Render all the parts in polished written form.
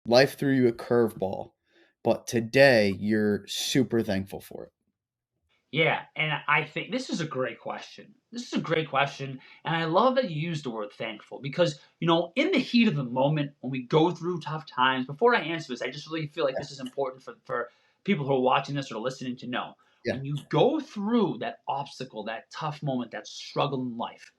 Life threw you a curveball, but today you're super thankful for it. Yeah, and I think this is a great question. This is a great question, and I love that you used the word thankful because, in the heat of the moment when we go through tough times, before I answer this, I just really feel like this is important for people who are watching this or listening to know. Yeah. When you go through that obstacle, that tough moment, that struggle in life,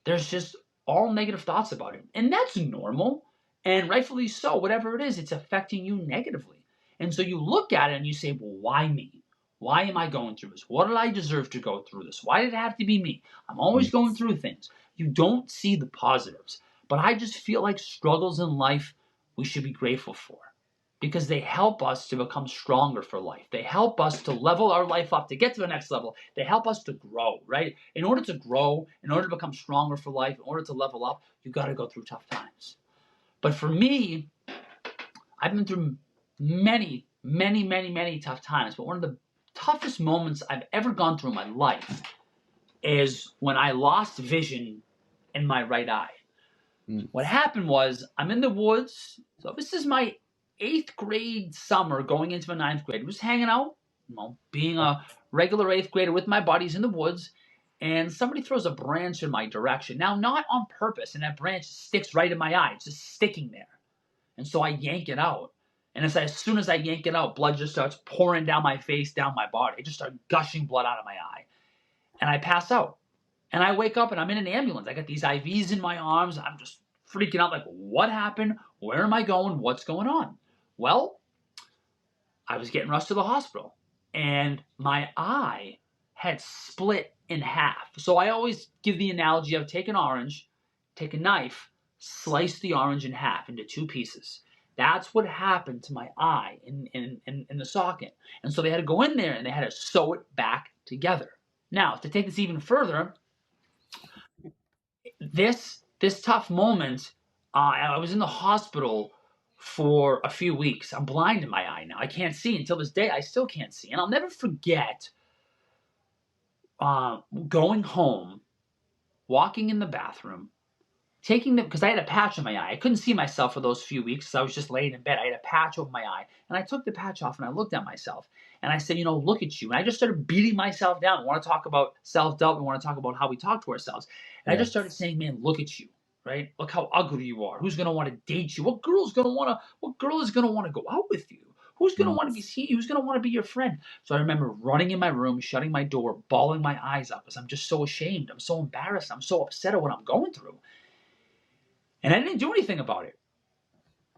there's just all negative thoughts about it. And that's normal, and rightfully so. Whatever it is, it's affecting you negatively. And so you look at it and you say, well, why me? Why am I going through this? What did I deserve to go through this? Why did it have to be me? I'm always Mm. going through things. You don't see the positives. But I just feel like struggles in life we should be grateful for because they help us to become stronger for life. They help us to level our life up, to get to the next level. They help us to grow, right? In order to grow, in order to become stronger for life, in order to level up, you got to go through tough times. But for me, I've been through many, many, many, many tough times. But one of the toughest moments I've ever gone through in my life is when I lost vision in my right eye. Mm. What happened was I'm in the woods. So this is my 8th grade summer going into my 9th grade. I was hanging out, being a regular 8th grader with my buddies in the woods, and somebody throws a branch in my direction. Now, not on purpose, and that branch sticks right in my eye. It's just sticking there. And so I yank it out. And as soon as I yank it out, blood just starts pouring down my face, down my body. I just start gushing blood out of my eye. And I pass out. And I wake up and I'm in an ambulance. I got these IVs in my arms. I'm just freaking out like, what happened? Where am I going? What's going on? Well, I was getting rushed to the hospital and my eye had split in half. So I always give the analogy of take an orange, take a knife, slice the orange in half into 2 pieces. That's what happened to my eye in the socket. And so they had to go in there and they had to sew it back together. Now, to take this even further, this tough moment, I was in the hospital for a few weeks. I'm blind in my eye now. I can't see until this day. I still can't see, and I'll never forget going home, walking in the bathroom, because I had a patch on my eye. I couldn't see myself for those few weeks because I was just laying in bed. I had a patch over my eye, and I took the patch off and I looked at myself and I said, look at you. And I just started beating myself down. We want to talk about self-doubt. We want to talk about how we talk to ourselves. And I just started saying, man, look at you, right? Look how ugly you are. Who's gonna want to date you? What girl is gonna want to go out with you? Who's gonna want to be seen? Who's gonna want to be your friend? So I remember running in my room, shutting my door, bawling my eyes out because I'm just so ashamed. I'm so embarrassed. I'm so upset at what I'm going through. And I didn't do anything about it.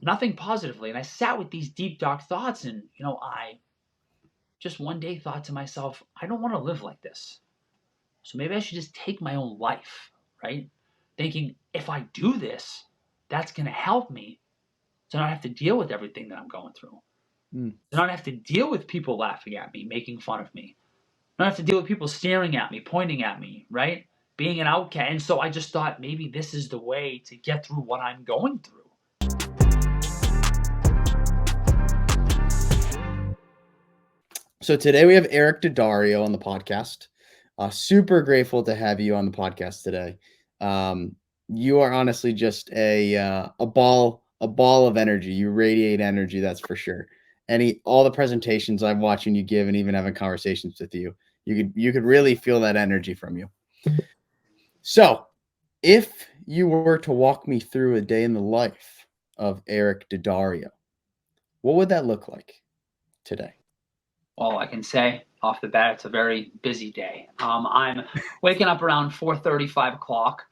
Nothing positively. And I sat with these deep, dark thoughts. And, I just one day thought to myself, I don't want to live like this. So maybe I should just take my own life, right? Thinking if I do this, that's going to help me to not have to deal with everything that I'm going through. Mm. To not have to deal with people laughing at me, making fun of me. Not have to deal with people staring at me, pointing at me, right? Being an outcast. And so I just thought maybe this is the way to get through what I'm going through. So today we have Eric Daddario on the podcast. Super grateful to have you on the podcast today. You are honestly just a ball of energy. You radiate energy, that's for sure. All the presentations I'm watching you give, and even having conversations with you, you could really feel that energy from you. So, if you were to walk me through a day in the life of Eric Daddario, what would that look like today? Well, I can say off the bat, it's a very busy day. I'm waking up around 4:30, 5 o'clock,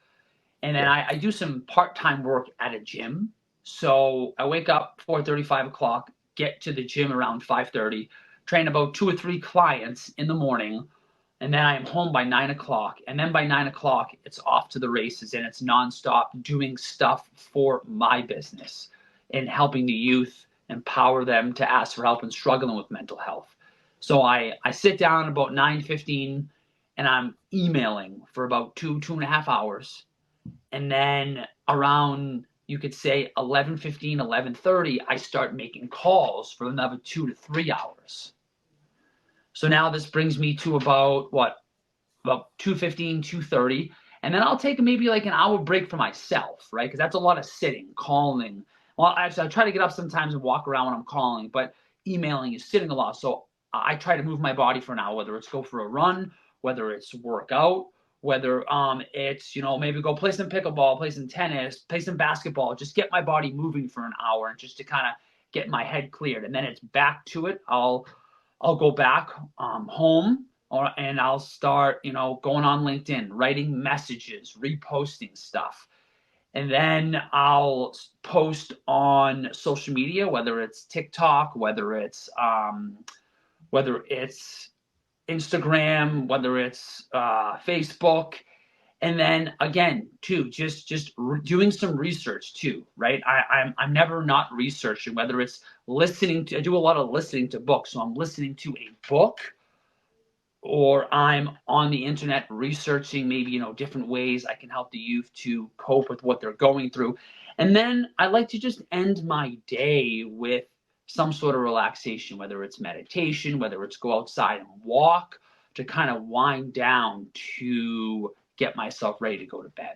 and then I do some part-time work at a gym. So I wake up 4:30, 5 o'clock, get to the gym around 5:30, train about 2 or 3 clients in the morning, and then I am home by 9 o'clock. And then by 9 o'clock, it's off to the races, and it's nonstop doing stuff for my business and helping the youth, empower them to ask for help and struggling with mental health. So I sit down about 9:15 and I'm emailing for about 2.5 hours. And then around, you could say 11:15, 11:30, I start making calls for another 2 to 3 hours. So now this brings me to about 2:15, 2:30. And then I'll take maybe like an hour break for myself, right? Because that's a lot of sitting, calling, Well, actually, I try to get up sometimes and walk around when I'm calling, but emailing is sitting a lot. So I try to move my body for an hour, whether it's go for a run, whether it's work out, whether it's maybe go play some pickleball, play some tennis, play some basketball, just get my body moving for an hour and just to kind of get my head cleared, and then it's back to it. I'll go back home, and I'll start going on LinkedIn, writing messages, reposting stuff, and then I'll post on social media, whether it's TikTok, whether it's Instagram, whether it's Facebook, and then again, too, just doing some research too, right? I'm never not researching. Whether it's listening to, I do a lot of listening to books, so I'm listening to a book, or I'm on the internet researching maybe different ways I can help the youth to cope with what they're going through. And then I like to just end my day with some sort of relaxation, whether it's meditation, whether it's go outside and walk, to kind of wind down to get myself ready to go to bed.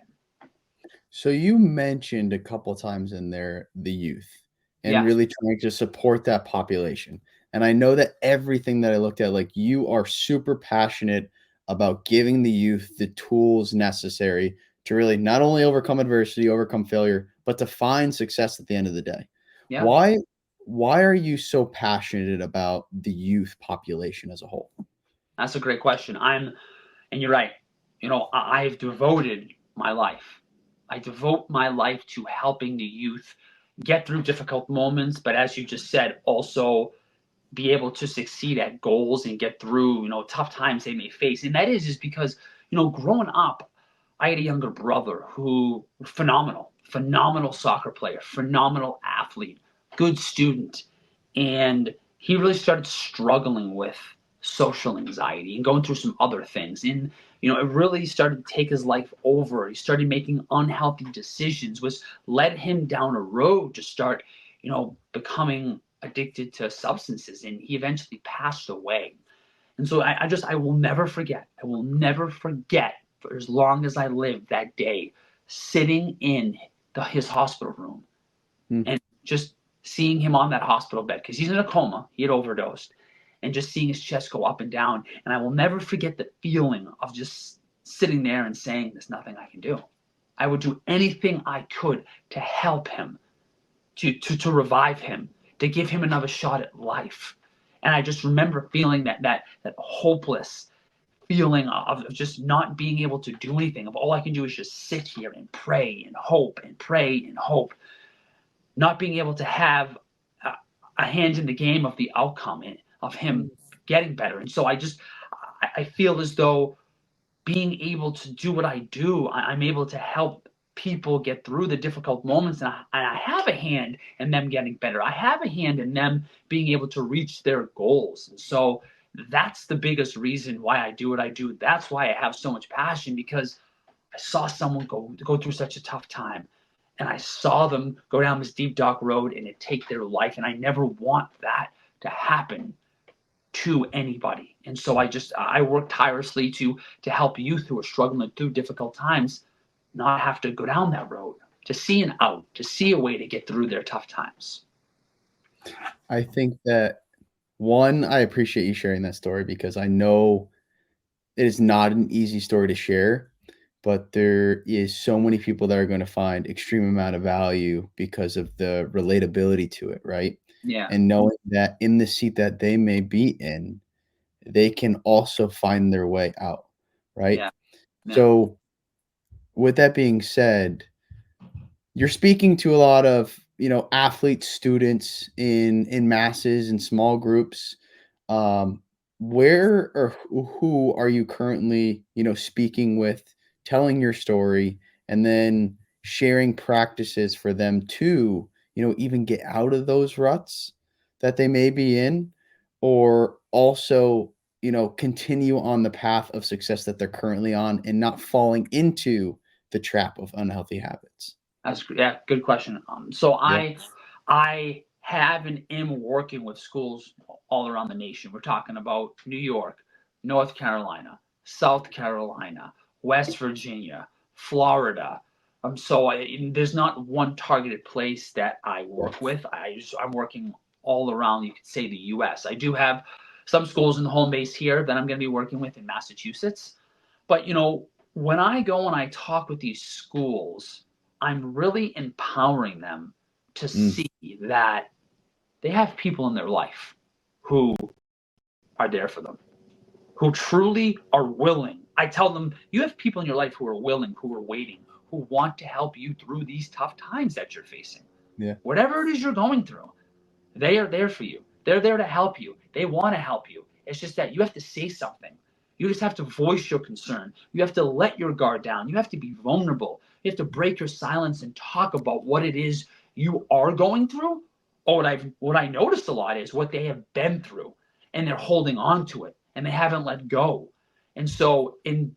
So you mentioned a couple times in there the youth and Yes. really trying to support that population. And I know that everything that I looked at, like you are super passionate about giving the youth the tools necessary to really not only overcome adversity, overcome failure, but to find success at the end of the day. Yeah. Why why are you so passionate about the youth population as a whole? That's a great question. And you're right. I've devoted my life. I devote my life to helping the youth get through difficult moments, but as you just said, also be able to succeed at goals and get through, tough times they may face. And that is just because, growing up, I had a younger brother who phenomenal soccer player, phenomenal athlete, good student. And he really started struggling with social anxiety and going through some other things. And, it really started to take his life over. He started making unhealthy decisions, which led him down a road to start, becoming addicted to substances. And he eventually passed away. And so I will never forget. I will never forget for as long as I live that day, sitting in his hospital room Hmm. and just seeing him on that hospital bed because he's in a coma. He had overdosed, and just seeing his chest go up and down. And I will never forget the feeling of just sitting there and saying, "There's nothing I can do." I would do anything I could to help him, to revive him, to give him another shot at life. And I just remember feeling that hopeless feeling of just not being able to do anything. Of all I can do is just sit here and pray and hope and pray and hope, not being able to have a hand in the game of the outcome of him getting better. And so I feel as though being able to do what I do, I'm able to help people get through the difficult moments, and I have a hand in them getting better. I have a hand in them being able to reach their goals. And so that's the biggest reason why I do what I do. That's why I have so much passion, because I saw someone go through such a tough time, and I saw them go down this deep dark road and it take their life, and I never want that to happen to anybody. And so I work tirelessly to help youth who are struggling through difficult times not have to go down that road, to see an out, to see a way to get through their tough times. I think that one, I appreciate you sharing that story because I know it is not an easy story to share, but there is so many people that are going to find extreme amount of value because of the relatability to it, right? Yeah, And knowing that in the seat that they may be in, they can also find their way out, right? yeah, yeah, So, with that being said, you're speaking to a lot of athletes, students in masses and small groups. um where or who are you currently speaking with, telling your story, and then sharing practices for them to even get out of those ruts that they may be in, or also continue on the path of success that they're currently on and not falling into the trap of unhealthy habits? yeah, good question. So Yeah. I have and am working with schools all around the nation. We're talking about New York, North Carolina, South Carolina, West Virginia, Florida, There's not one targeted place that I Yeah. work with. I'm working all around, you could say, the U.S. I do have some schools in the home base here that I'm going to be working with in Massachusetts. But when I go and I talk with these schools, I'm really empowering them to Mm, see that they have people in their life who are there for them, who truly are willing. I tell them, you have people in your life who are willing, who are waiting, who want to help you through these tough times that you're facing. yeah. Whatever it is you're going through, they are there for you. They're there to help you. They want to help you. It's just that you have to say something. You just have to voice your concern. You have to let your guard down. You have to be vulnerable. You have to break your silence and talk about what it is you are going through. Or what I noticed a lot is what they have been through, and they're holding on to it, and they haven't let go. And so, in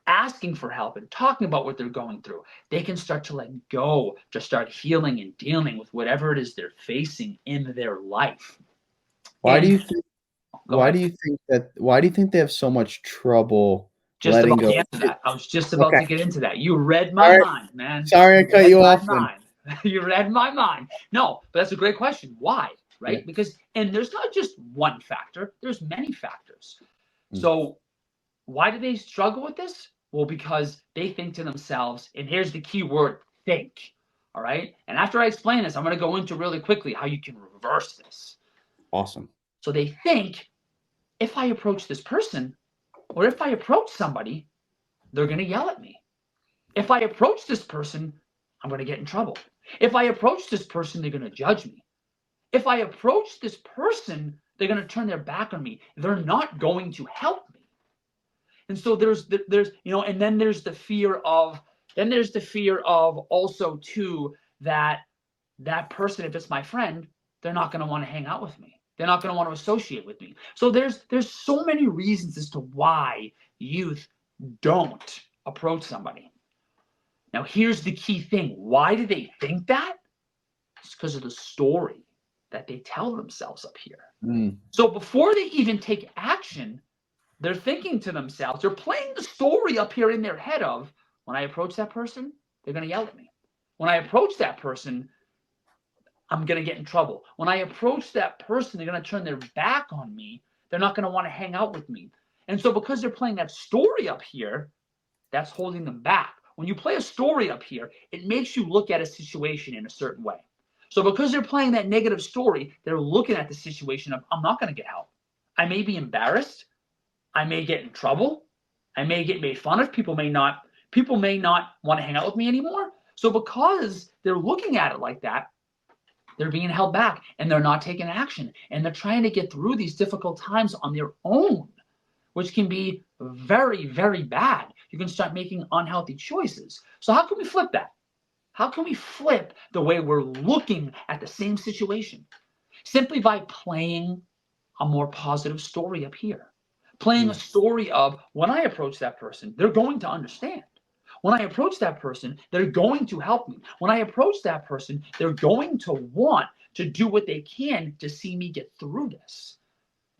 asking for help and talking about what they're going through, they can start to let go, to start healing and dealing with whatever it is they're facing in their life. Why do And you think go ahead. why do you think they have so much trouble Just letting about go? to answer that. I was just about Okay. to get into that. You read All my right. mind, man. Sorry I You cut read you my off then. mind. You read my mind. No, but that's a great question. Why? Yeah. Right? And there's not just one factor, there's many factors. Mm, So, why do they struggle with this? Well, because they think to themselves, and here's the key word, think. All right. And after I explain this, I'm going to go into really quickly how you can reverse this. awesome. So they think, if I approach this person, or if I approach somebody, they're going to yell at me. If I approach this person, I'm going to get in trouble. If I approach this person, they're going to judge me. If I approach this person, they're going to turn their back on me. They're not going to help me. And so and then there's the fear of also too that person, if it's my friend, they're not going to want to hang out with me. They're not going to want to associate with me. So there's so many reasons as to why youth don't approach somebody. Now here's the key thing. Why do they think that? It's because of the story that they tell themselves up here. Mm, So before they even take action, they're thinking to themselves, they're playing the story up here in their head of, when I approach that person, they're going to yell at me. When I approach that person, I'm going to get in trouble. When I approach that person, they're going to turn their back on me. They're not going to want to hang out with me. And so, because they're playing that story up here, that's holding them back. When you play a story up here, it makes you look at a situation in a certain way. So, because they're playing that negative story, they're looking at the situation of, I'm not going to get help. I may be embarrassed. I may get in trouble. I may get made fun of. People may not want to hang out with me anymore. So because they're looking at it like that, they're being held back and they're not taking action and they're trying to get through these difficult times on their own, which can be very, very bad. You can start making unhealthy choices. So how can we flip that? How can we flip the way we're looking at the same situation? Simply by playing a more positive story up here. Playing a mm. story of, when I approach that person, they're going to understand. When I approach that person, they're going to help me. When I approach that person, they're going to want to do what they can to see me get through this.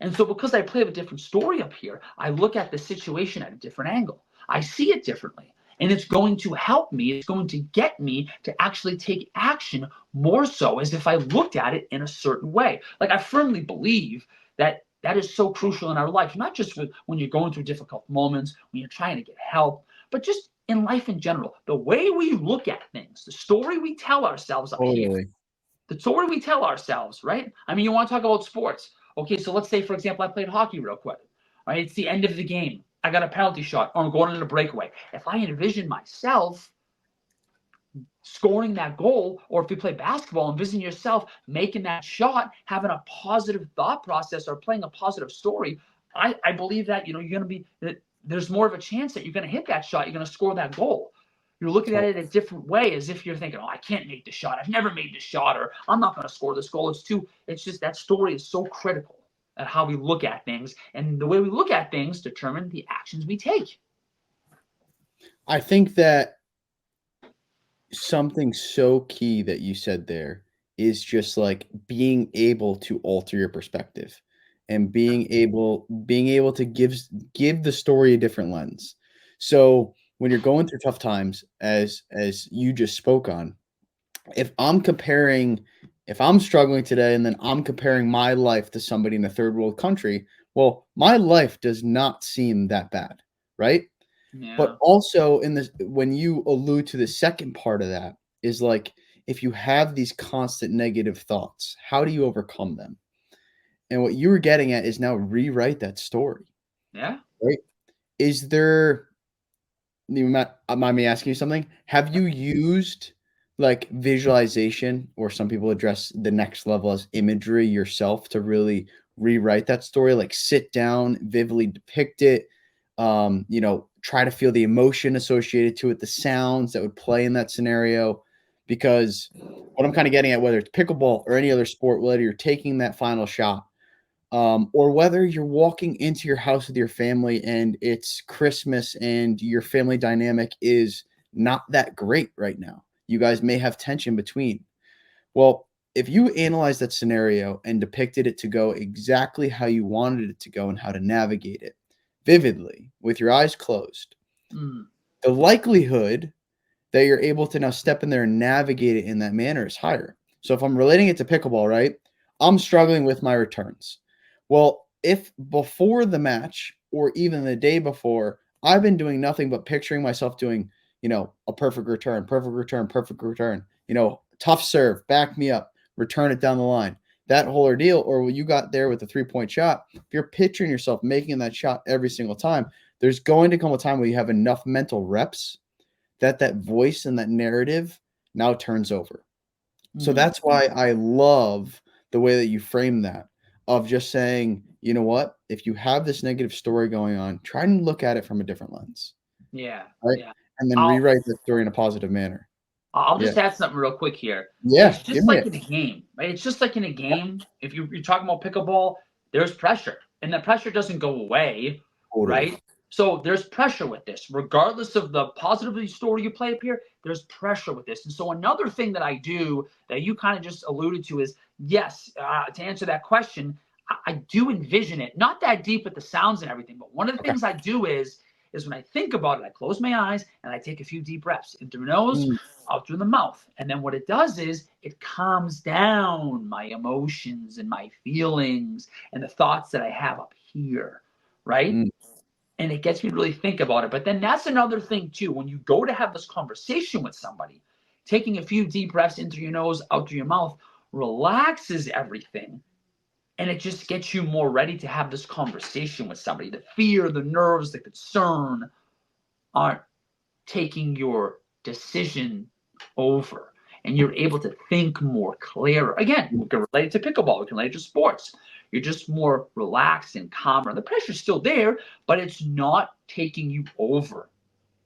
And so, because I play a different story up here, I look at the situation at a different angle. I see it differently. And it's going to help me. It's going to get me to actually take action more so as if I looked at it in a certain way. Like, I firmly believe that that is so crucial in our life, not just when you're going through difficult moments, when you're trying to get help, but just in life in general. The way we look at things, the story we tell ourselves up here, Totally. the story we tell ourselves, right? I mean, you want to talk about sports. Okay, so let's say, for example, I played hockey real quick. Right, it's the end of the game. I got a penalty shot, or I'm going into a breakaway. If I envision myself scoring that goal, or if you play basketball, envision yourself making that shot, having a positive thought process, or playing a positive story, I believe that you're going to be there's more of a chance that you're going to hit that shot, you're going to score that goal. You're looking at it a different way, as if you're thinking, oh, I can't make the shot. I've never made the shot, or I'm not going to score this goal. It's just that story is so critical at how we look at things. And the way we look at things determine the actions we take. I think that something so key that you said there is just like being able to alter your perspective and being able to give the story a different lens. So when you're going through tough times, as you just spoke on, if I'm comparing, if I'm struggling today and then I'm comparing my life to somebody in a third world country, well, my life does not seem that bad, right? Yeah. But also in this, when you allude to the second part of that, is like, if you have these constant negative thoughts, how do you overcome them? And what you were getting at is now rewrite that story, Yeah. right? Is there, you mind me asking you something? Have you used like visualization, or some people address the next level as imagery yourself, to really rewrite that story? Like sit down, vividly depict it, try to feel the emotion associated to it, the sounds that would play in that scenario. Because what I'm kind of getting at, whether it's pickleball or any other sport, whether you're taking that final shot, or whether you're walking into your house with your family and it's Christmas and your family dynamic is not that great right now. You guys may have tension between. Well, if you analyze that scenario and depicted it to go exactly how you wanted it to go and how to navigate it vividly with your eyes closed, Mm. the likelihood that you're able to now step in there and navigate it in that manner is higher. So if I'm relating it to pickleball, right? I'm struggling with my returns. Well, if before the match or even the day before, I've been doing nothing but picturing myself doing, a perfect return, perfect return, perfect return, tough serve, back me up, return it down the line. That whole ordeal, or when you got there with a 3-point shot, if you're picturing yourself making that shot every single time, there's going to come a time where you have enough mental reps that voice and that narrative now turns over. So Mm. that's why I love the way that you frame that, of just saying, you know what, if you have this negative story going on, try and look at it from a different lens, Yeah. right? Yeah. And then I'll rewrite that story in a positive manner. I'll Yeah. just add something real quick here. Yeah. It's Give just me like it. in a game, right? It's just like in a game. If you're talking about pickleball, there's pressure, and the pressure doesn't go away, Totally. right? So there's pressure with this, regardless of the positivity story you play up here. There's pressure with this, and so another thing that I do that you kind of just alluded to is yes, to answer that question, I do envision it, not that deep with the sounds and everything, but one of the Okay. things I do is when I think about it, I close my eyes and I take a few deep breaths in through the nose, Mm, out through the mouth. And then what it does is it calms down my emotions and my feelings and the thoughts that I have up here, right? mm. And it gets me to really think about it. But then that's another thing too. When you go to have this conversation with somebody, taking a few deep breaths in through your nose, out through your mouth, relaxes everything. And it just gets you more ready to have this conversation with somebody. The fear, the nerves, the concern aren't taking your decision over, and you're able to think more clearer. Again, we can relate it to pickleball, we can relate it to sports. You're just more relaxed and calmer. The pressure's still there, but it's not taking you over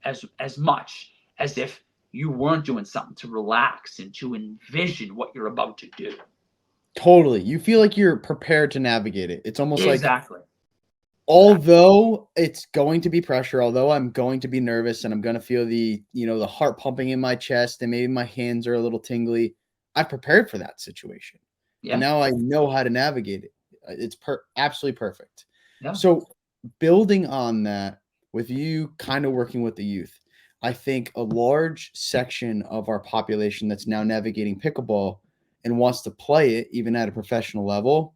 as much as if you weren't doing something to relax and to envision what you're about to do. Totally. You feel like you're prepared to navigate it. It's almost like, Exactly. Exactly. although it's going to be pressure, although I'm going to be nervous and I'm going to feel the heart pumping in my chest and maybe my hands are a little tingly, I've prepared for that situation. And Yeah. now I know how to navigate it. It's absolutely perfect. Yeah. So building on that, with you kind of working with the youth, I think a large section of our population that's now navigating pickleball and wants to play it even at a professional level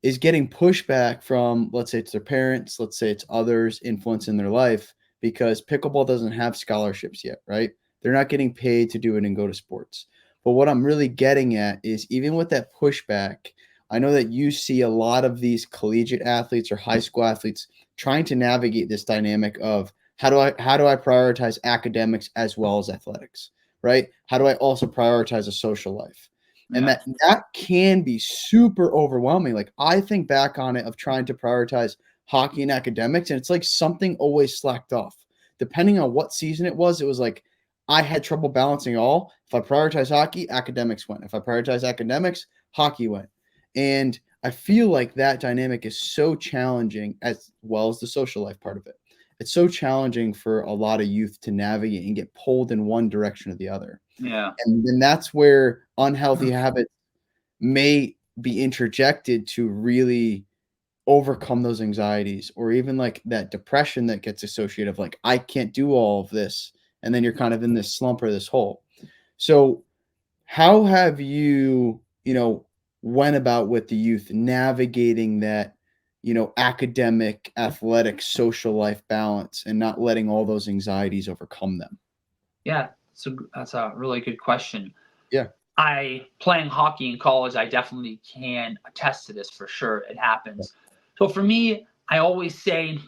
is getting pushback from, let's say it's their parents, let's say it's others influencing their life, because pickleball doesn't have scholarships yet, right? They're not getting paid to do it and go to sports. But what I'm really getting at is, even with that pushback, I know that you see a lot of these collegiate athletes or high school athletes trying to navigate this dynamic of, how do I prioritize academics as well as athletics, right? How do I also prioritize a social life? And Yeah. that can be super overwhelming. Like, I think back on it of trying to prioritize hockey and academics, and it's like something always slacked off. Depending on what season it was like I had trouble balancing all. If I prioritize hockey, academics went. If I prioritize academics, hockey went. And I feel like that dynamic is so challenging, as well as the social life part of it. It's so challenging for a lot of youth to navigate and get pulled in one direction or the other. Yeah. And then that's where unhealthy habits may be interjected to really overcome those anxieties, or even like that depression that gets associated of like, I can't do all of this. And then you're kind of in this slump or this hole. So how have you, went about with the youth navigating that, academic, athletic, social life balance and not letting all those anxieties overcome them? Yeah, so that's a really good question. Yeah. I playing hockey in college, I definitely can attest to this for sure. It happens. So for me, I always say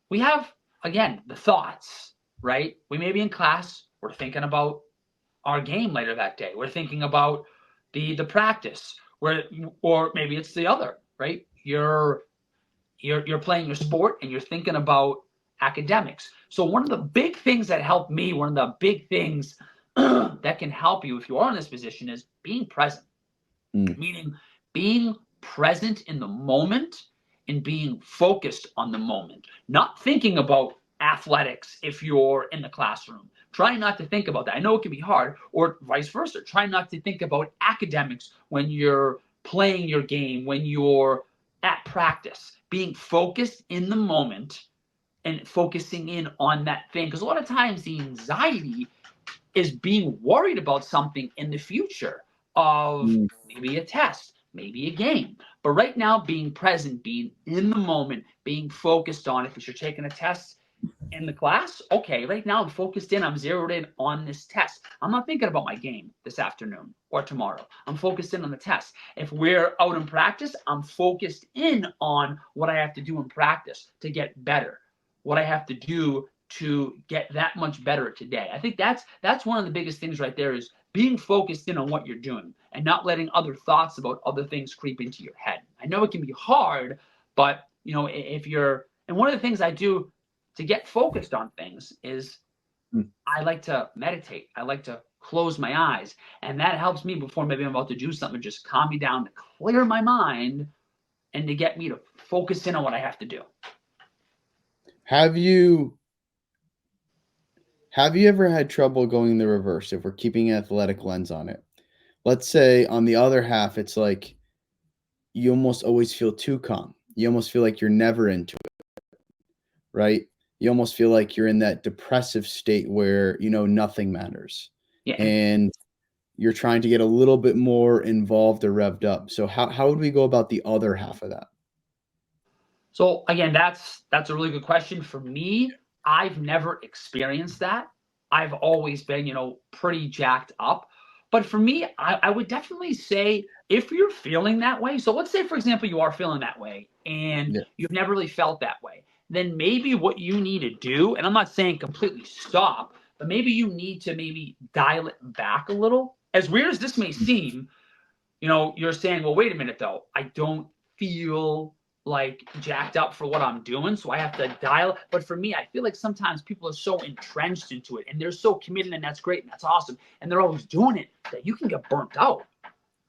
we have again the thoughts, right? We may be in class, we're thinking about our game later that day. We're thinking about the practice, where or maybe it's the other, right? You're playing your sport and you're thinking about academics. So one of the big things that helped me, one of the big things that can help you if you are in this position is being present, Mm. meaning being present in the moment and being focused on the moment, not thinking about athletics if you're in the classroom. Try not to think about that. I know it can be hard, or vice versa. Try not to think about academics when you're playing your game, when you're at practice. Being focused in the moment and focusing in on that thing. Because a lot of times the anxiety is being worried about something in the future of Mm. maybe a test, maybe a game. But right now, being present, being in the moment, being focused on it. If you're taking a test in the class, okay, right now I'm focused in, I'm zeroed in on this test. I'm not thinking about my game this afternoon or tomorrow. I'm focused in on the test. If we're out in practice, I'm focused in on what I have to do in practice to get better, what I have to do to get that much better today. I think that's one of the biggest things right there is being focused in on what you're doing and not letting other thoughts about other things creep into your head. I know it can be hard, but if you're and one of the things I do to get focused on things is Mm. I like to meditate. I like to close my eyes. And that helps me before maybe I'm about to do something, just calm me down, to clear my mind, and to get me to focus in on what I have to do. Have you have you ever had trouble going the reverse if we're keeping an athletic lens on it? Let's say on the other half, it's like you almost always feel too calm. You almost feel like you're never into it, right? You almost feel like you're in that depressive state where, nothing matters. Yeah. And you're trying to get a little bit more involved or revved up. So how would we go about the other half of that? So again, that's a really good question. For me, I've never experienced that. I've always been, pretty jacked up. But for me, I would definitely say if you're feeling that way, so let's say, for example, you are feeling that way and Yeah. you've never really felt that way, then maybe what you need to do, and I'm not saying completely stop, but maybe you need to maybe dial it back a little. As weird as this may seem, you're saying, well, wait a minute though. I don't feel like jacked up for what I'm doing, so I have to dial. But for me, I feel like sometimes people are so entrenched into it and they're so committed, and that's great and that's awesome, and they're always doing it that you can get burnt out,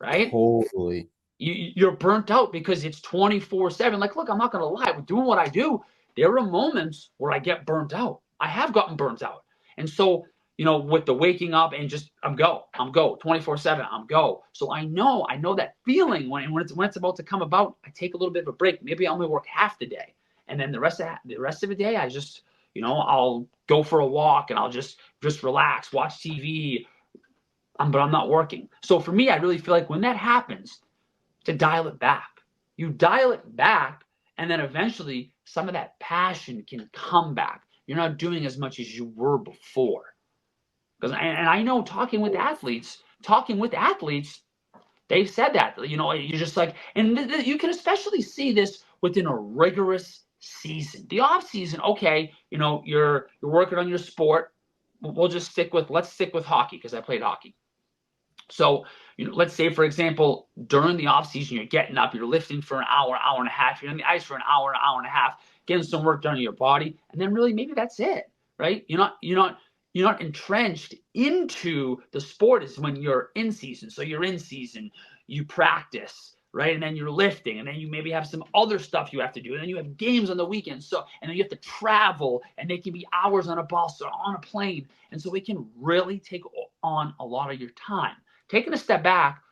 right? Totally. You're burnt out because it's 24/7. Like, look, I'm not gonna lie, with doing what I do, there are moments where I get burnt out. I have gotten burnt out, and so with the waking up and just I'm go 24/7, I'm go. So I know that feeling when it's about to come about. I take a little bit of a break. Maybe I only work half the day, and then the rest of the day, I just I'll go for a walk and I'll just relax, watch TV. But I'm not working. So for me, I really feel like when that happens, to dial it back. You dial it back, and then eventually some of that passion can come back. You're not doing as much as you were before. Because and I know talking with athletes, they've said that. You're just like, and you can especially see this within a rigorous season. The off season, okay, you're working on your sport. Let's stick with hockey because I played hockey. So, let's say, for example, during the off season, you're getting up, you're lifting for an hour, hour and a half, you're on the ice for an hour and a half, getting some work done on your body, and then really maybe that's it, right? You're not entrenched into the sport as when you're in season. So you're in season, you practice, right? And then you're lifting, and then you maybe have some other stuff you have to do, and then you have games on the weekend. So and then you have to travel, and they can be hours on a bus or on a plane, and so it can really take on a lot of your time. Taking a step back,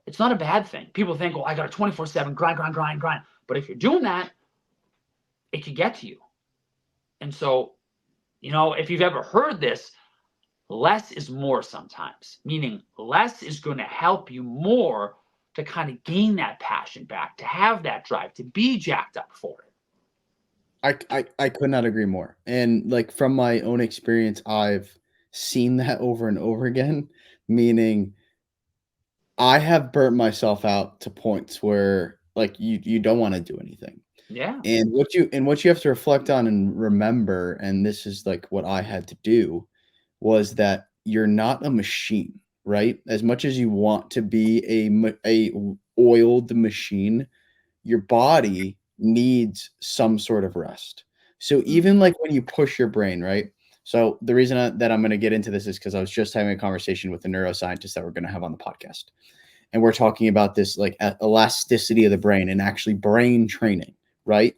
it's not a bad thing. People think, well, I got a 24/7 grind, grind, grind, grind. But if you're doing that, it can get to you. And so, if you've ever heard this, less is more sometimes, meaning less is going to help you more to kind of gain that passion back, to have that drive, to be jacked up for it. I could not agree more. And like from my own experience, I've seen that over and over again, meaning I have burnt myself out to points where like you don't want to do anything. Yeah. And what you have to reflect on and remember, and this is like what I had to do, was that you're not a machine, right? As much as you want to be a oiled machine, your body needs some sort of rest. So Mm. even like when you push your brain, right? So the reason that I'm going to get into this is because I was just having a conversation with a neuroscientist that we're going to have on the podcast, and we're talking about this like elasticity of the brain and actually brain training, right?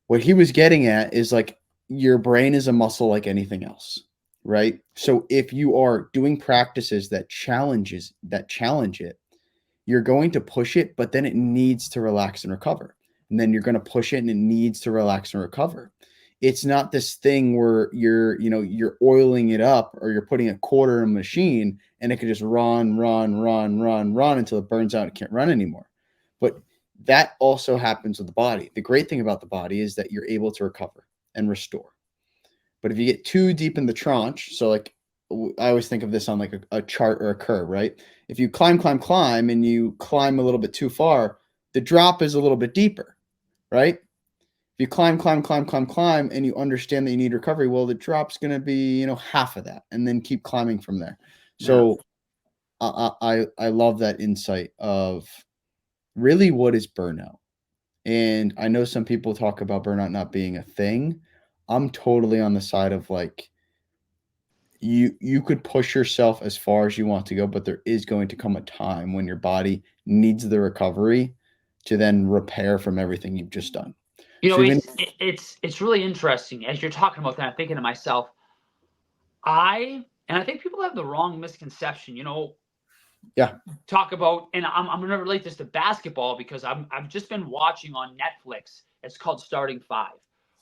What he was getting at is like your brain is a muscle like anything else, right? So if you are doing practices that challenge it, you're going to push it, but then it needs to relax and recover. And then you're going to push it and it needs to relax and recover. It's not this thing where you're oiling it up or you're putting a quarter in a machine and it can just run until it burns out and can't run anymore. But that also happens with the body. The great thing about the body is that you're able to recover and restore. But if you get too deep in the tranche, so like I always think of this on like a chart or a curve, right? If you climb, and you climb a little bit too far, the drop is a little bit deeper, right? If you climb, and you understand that you need recovery, well, the drop's going to be, half of that, and then keep climbing from there. Yeah. So I love that insight of really what is burnout. And I know some people talk about burnout not being a thing. I'm totally on the side of like you could push yourself as far as you want to go, but there is going to come a time when your body needs the recovery to then repair from everything you've just done. You know, So even it's really interesting as you're talking about that. I'm thinking to myself, and I think people have the wrong misconception. yeah. Talk about, and I'm going to relate this to basketball because I've just been watching on Netflix. It's called Starting Five,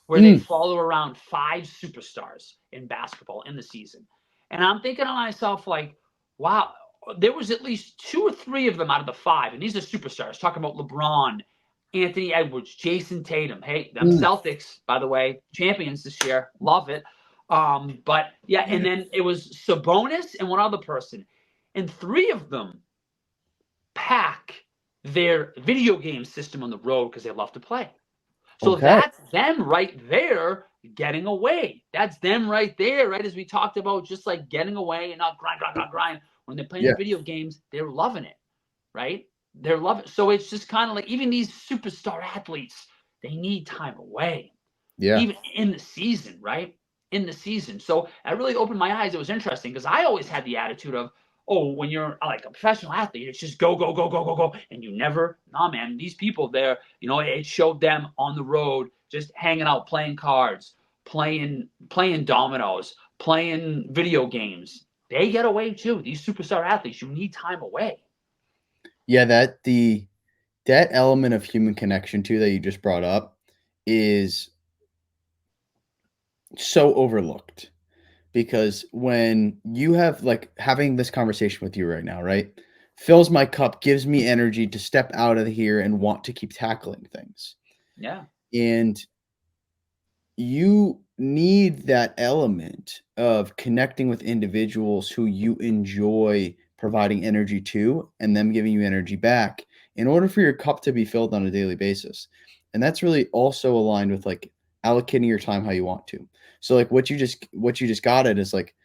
where they Mm, follow around five superstars in basketball in the season, and I'm thinking to myself like, wow, there was at least two or three of them out of the five, and these are superstars. Talking about LeBron, Anthony Edwards, Jason Tatum. Hey, them mm. Celtics, by the way, champions this year. Love it. But yeah, and then it was Sabonis and one other person, and three of them pack their video game system on the road because they love to play. So Okay. that's them right there getting away. That's them right there, right? As we talked about, just like getting away and not grind. When they're playing Yeah. the video games, they're loving it, right? They're loving it. So it's just kind of like even these superstar athletes, they need time away, Yeah. even in the season, right? In the season. So that really opened my eyes. It was interesting because I always had the attitude of, oh, when you're like a professional athlete, it's just go, go, go, go, go, go. And you never, nah, man, these people there, it showed them on the road, just hanging out, playing cards, playing dominoes, playing video games. They get away too. These superstar athletes, you need time away. Yeah, that element of human connection too that you just brought up is so overlooked because when you have like having this conversation with you right now, right? Fills my cup, gives me energy to step out of here and want to keep tackling things. Yeah. And you need that element of connecting with individuals who you enjoy providing energy to and them giving you energy back in order for your cup to be filled on a daily basis. And that's really also aligned with like allocating your time how you want to. So like what you just got it is like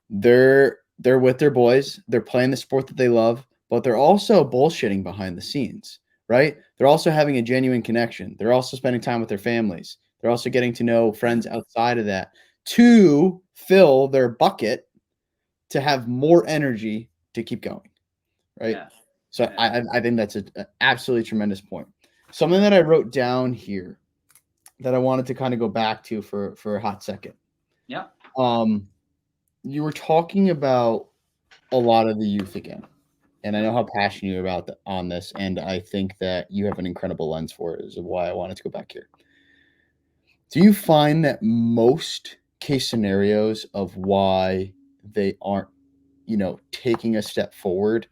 they're with their boys, they're playing the sport that they love, but they're also bullshitting behind the scenes, right? They're also having a genuine connection. They're also spending time with their families. They're also getting to know friends outside of that to fill their bucket to have more energy to keep going, right? Yeah. So Yeah. I think that's an absolutely tremendous point. Something that I wrote down here that I wanted to kind of go back to for a hot second. Yeah. Um, you were talking about a lot of the youth again. and I know how passionate you're about on this, and I think that you have an incredible lens for it. Is why I wanted to go back here. Do you find that most case scenarios of why they aren't, taking a step forward,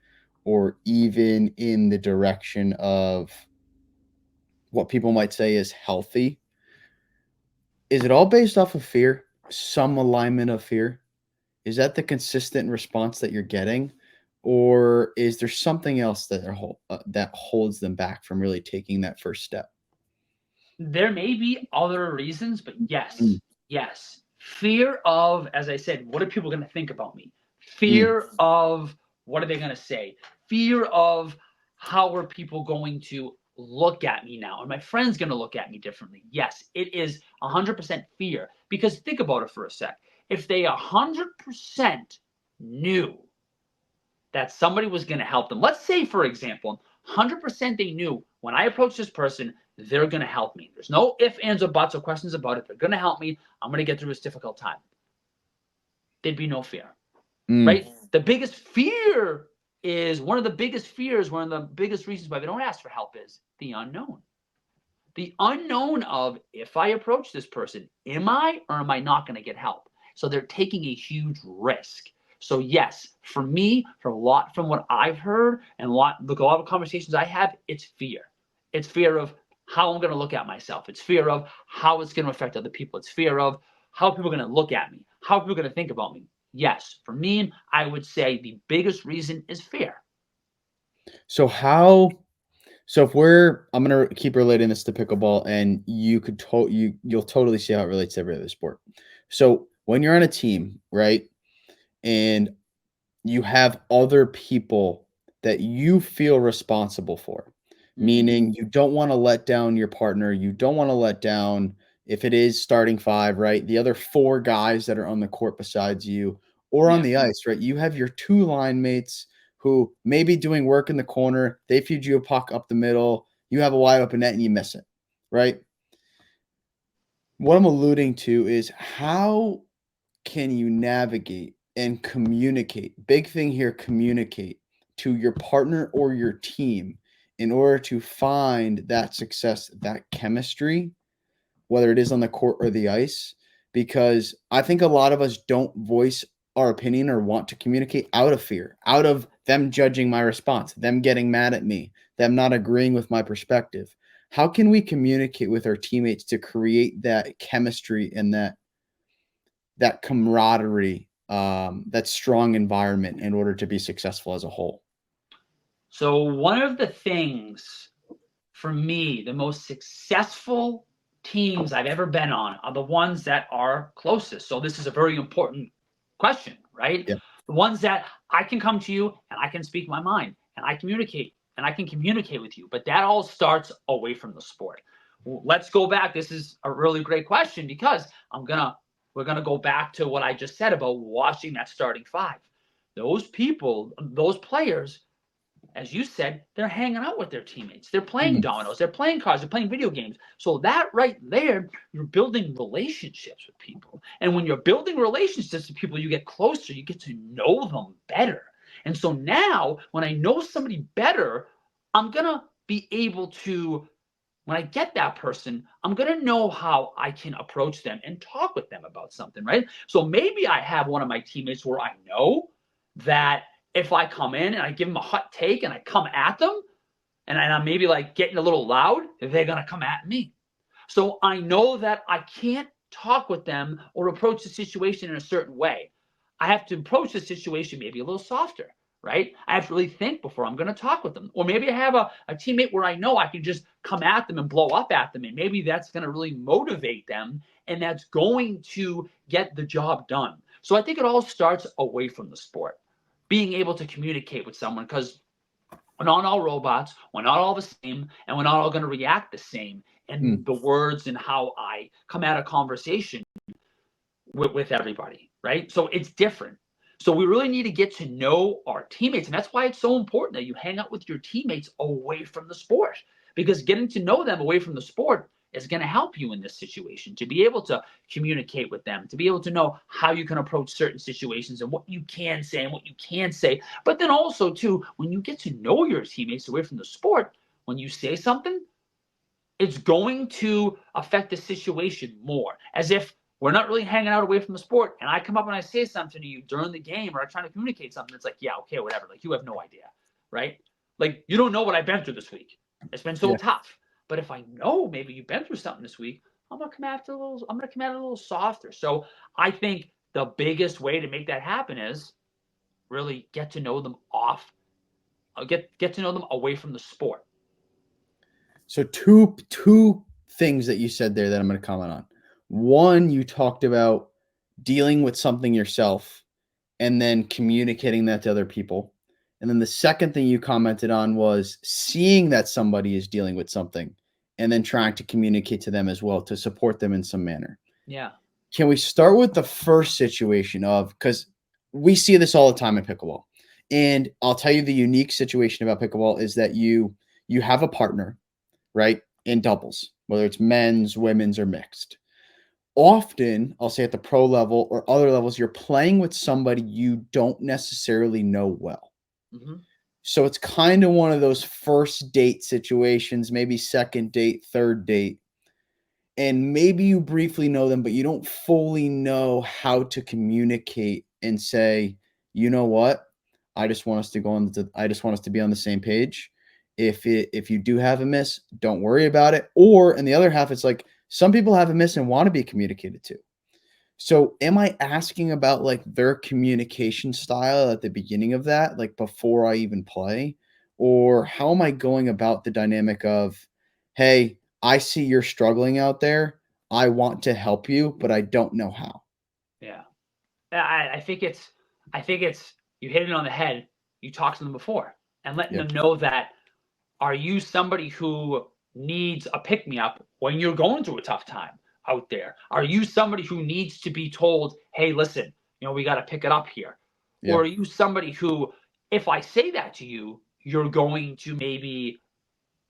or even in the direction of what people might say is healthy, is it all based off of fear? Some alignment of fear? Is that the consistent response that you're getting, or is there something else that holds them back from really taking that first step? There may be other reasons, but Mm, yes, yes. Fear of, as I said, what are people going to think about me? mm, Fear of what are they going to say? Fear of how are people going to look at me now? Are my friends going to look at me differently? Yes, it is 100% fear. Because think about it for a sec. If they 100% knew that somebody was going to help them. Let's say, for example, 100% they knew when I approach this person, they're going to help me. There's no ifs, ands, or buts or questions about it. They're going to help me. I'm going to get through this difficult time. There'd be no fear, mm. right? The biggest fear is one of the biggest fears, one of the biggest reasons why they don't ask for help is the unknown. The unknown of if I approach this person, am I or am I not going to get help? So they're taking a huge risk. So yes, for me, from what I've heard and a lot of conversations I have, it's fear. It's fear of how I'm going to look at myself. It's fear of how it's going to affect other people. It's fear of how people are going to look at me. How people are going to think about me. Yes, for me, I would say the biggest reason is fear. So how so if we're I'm gonna keep relating this to pickleball, and you'll totally see how it relates to every other sport. So when you're on a team, right, and you have other people that you feel responsible for, Mm-hmm. meaning you don't want to let down your partner, you don't want to let down, if it is starting five, right, the other four guys that are on the court besides you, or on Yeah. the ice, right? You have your two line mates who may be doing work in the corner, they feed you a puck up the middle, you have a wide open net and you miss it, right? What I'm alluding to is, how can you navigate and communicate? Big thing here, communicate to your partner or your team in order to find that success, that chemistry, whether it is on the court or the ice. Because I think a lot of us don't voice our opinion or want to communicate out of fear, out of them judging my response, them getting mad at me, them not agreeing with my perspective. How can we communicate with our teammates to create that chemistry and that camaraderie, that strong environment in order to be successful as a whole? So one of the things for me, the most successful teams I've ever been on are the ones that are closest. So this is a very important question, right? Yeah. The ones that I can come to you and I can speak my mind and I can communicate with you. But that all starts away from the sport. Let's go back. This is a really great question because we're gonna go back to what I just said about watching that starting five. Those people, those players, as you said, they're hanging out with their teammates. They're playing Mm, dominoes, they're playing cards, they're playing video games. So that right there, you're building relationships with people. And when you're building relationships with people, you get closer, you get to know them better. And so now, when I know somebody better, I'm going to be able to, when I get that person, I'm going to know how I can approach them and talk with them about something, right? So maybe I have one of my teammates where I know that if I come in and I give them a hot take and I come at them and I'm maybe like getting a little loud, they're going to come at me. So I know that I can't talk with them or approach the situation in a certain way. I have to approach the situation maybe a little softer, right? I have to really think before I'm going to talk with them. Or maybe I have a teammate where I know I can just come at them and blow up at them. And maybe that's going to really motivate them and that's going to get the job done. So I think it all starts away from the sport. Being able to communicate with someone because we're not all robots. We're not all the same, and we're not all going to react the same in mm. the words and how I come at a conversation with everybody, right? So it's different. So we really need to get to know our teammates, and that's why it's so important that you hang out with your teammates away from the sport, because getting to know them away from the sport, is going to help you in this situation, to be able to communicate with them, to be able to know how you can approach certain situations and what you can say and what you can't say. But then also, too, when you get to know your teammates away from the sport, when you say something, it's going to affect the situation more. As if we're not really hanging out away from the sport, and I come up and I say something to you during the game, or I'm trying to communicate something. It's like, yeah, okay, whatever. Like, you have no idea, right? Like, you don't know what I've been through this week. It's been so Yeah. tough. But if I know maybe you've been through something this week, I'm gonna come at it a little softer. So I think the biggest way to make that happen is really get to know them get to know them away from the sport. So two things that you said there that I'm going to comment on. One, you talked about dealing with something yourself and then communicating that to other people. And then the second thing you commented on was seeing that somebody is dealing with something and then trying to communicate to them as well to support them in some manner. Yeah. Can we start with the first situation of, because we see this all the time in pickleball. And I'll tell you the unique situation about pickleball is that you have a partner, right, in doubles, whether it's men's, women's, or mixed. Often, I'll say at the pro level or other levels, you're playing with somebody you don't necessarily know well. Mm-hmm. So it's kind of one of those first date situations, maybe second date, third date. And maybe you briefly know them, but you don't fully know how to communicate and say, you know what? I just want us to I just want us to be on the same page. If you do have a miss, don't worry about it. Or in the other half, it's like some people have a miss and want to be communicated to. So am I asking about like their communication style at the beginning of that, like before I even play? Or how am I going about the dynamic of, hey, I see you're struggling out there. I want to help you, but I don't know how. Yeah. I think it's you hit it on the head. You talked to them before and letting Yeah. them know that, are you somebody who needs a pick me up when you're going through a tough time out there? Are you somebody who needs to be told, hey, listen, we got to pick it up here? Yeah. Or are you somebody who, if I say that to you, you're going to maybe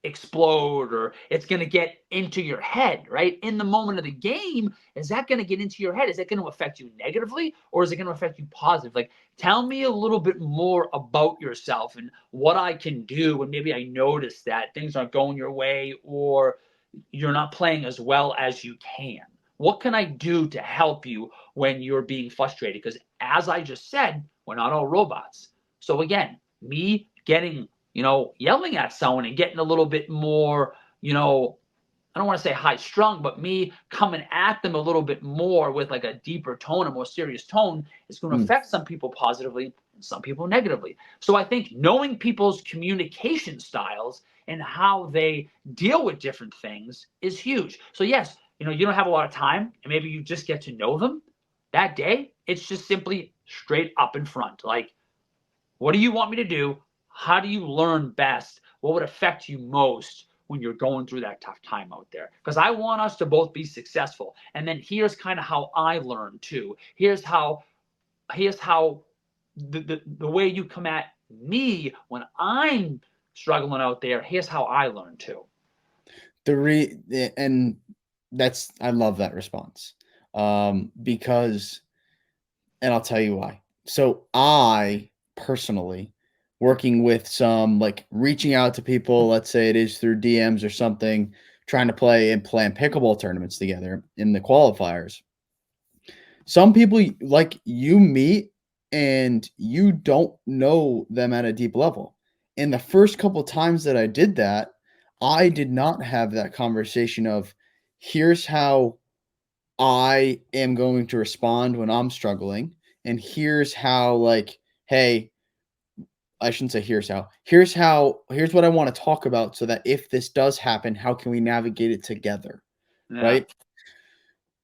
explode, or it's going to get into your head, right? In the moment of the game, is that going to get into your head? Is that going to affect you negatively, or is it going to affect you positively? Like, tell me a little bit more about yourself and what I can do when maybe I notice that things aren't going your way, or you're not playing as well as you can. What can I do to help you when you're being frustrated? Because as I just said, we're not all robots. So again, me getting, yelling at someone and getting a little bit more, I don't want to say high strung, but me coming at them a little bit more with like a deeper tone, a more serious tone, is going to Mm. affect some people positively and some people negatively. So I think knowing people's communication styles and how they deal with different things is huge. So yes, you don't have a lot of time and maybe you just get to know them that day. It's just simply straight up in front. Like, what do you want me to do? How do you learn best? What would affect you most when you're going through that tough time out there? Because I want us to both be successful. And then here's kind of how I learn too. Here's how the way you come at me when I'm struggling out there, here's how I learn too. And I love that response. Because, and I'll tell you why. So I personally, working with some, like reaching out to people, let's say it is through DMs or something, trying to plan pickleball tournaments together in the qualifiers. Some people like you meet and you don't know them at a deep level. And the first couple times that I did that, I did not have that conversation of, here's how I am going to respond when I'm struggling. And here's how, like, hey, I shouldn't say here's how. Here's what I want to talk about so that if this does happen, how can we navigate it together? Yeah. Right.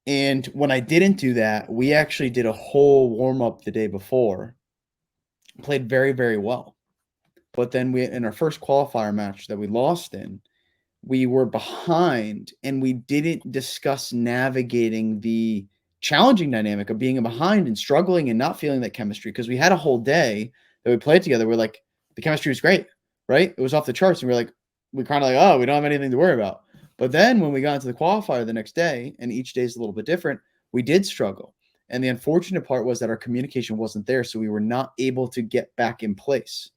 And when I didn't do that, we actually did a whole warm up the day before, played very, very well. But then in our first qualifier match that we lost in, we were behind and we didn't discuss navigating the challenging dynamic of being behind and struggling and not feeling that chemistry, because we had a whole day that we played together. We're like, the chemistry was great, right? It was off the charts. And we're like, we kind of like, oh, we don't have anything to worry about. But then when we got into the qualifier the next day, and each day is a little bit different, we did struggle. And the unfortunate part was that our communication wasn't there, so we were not able to get back in place.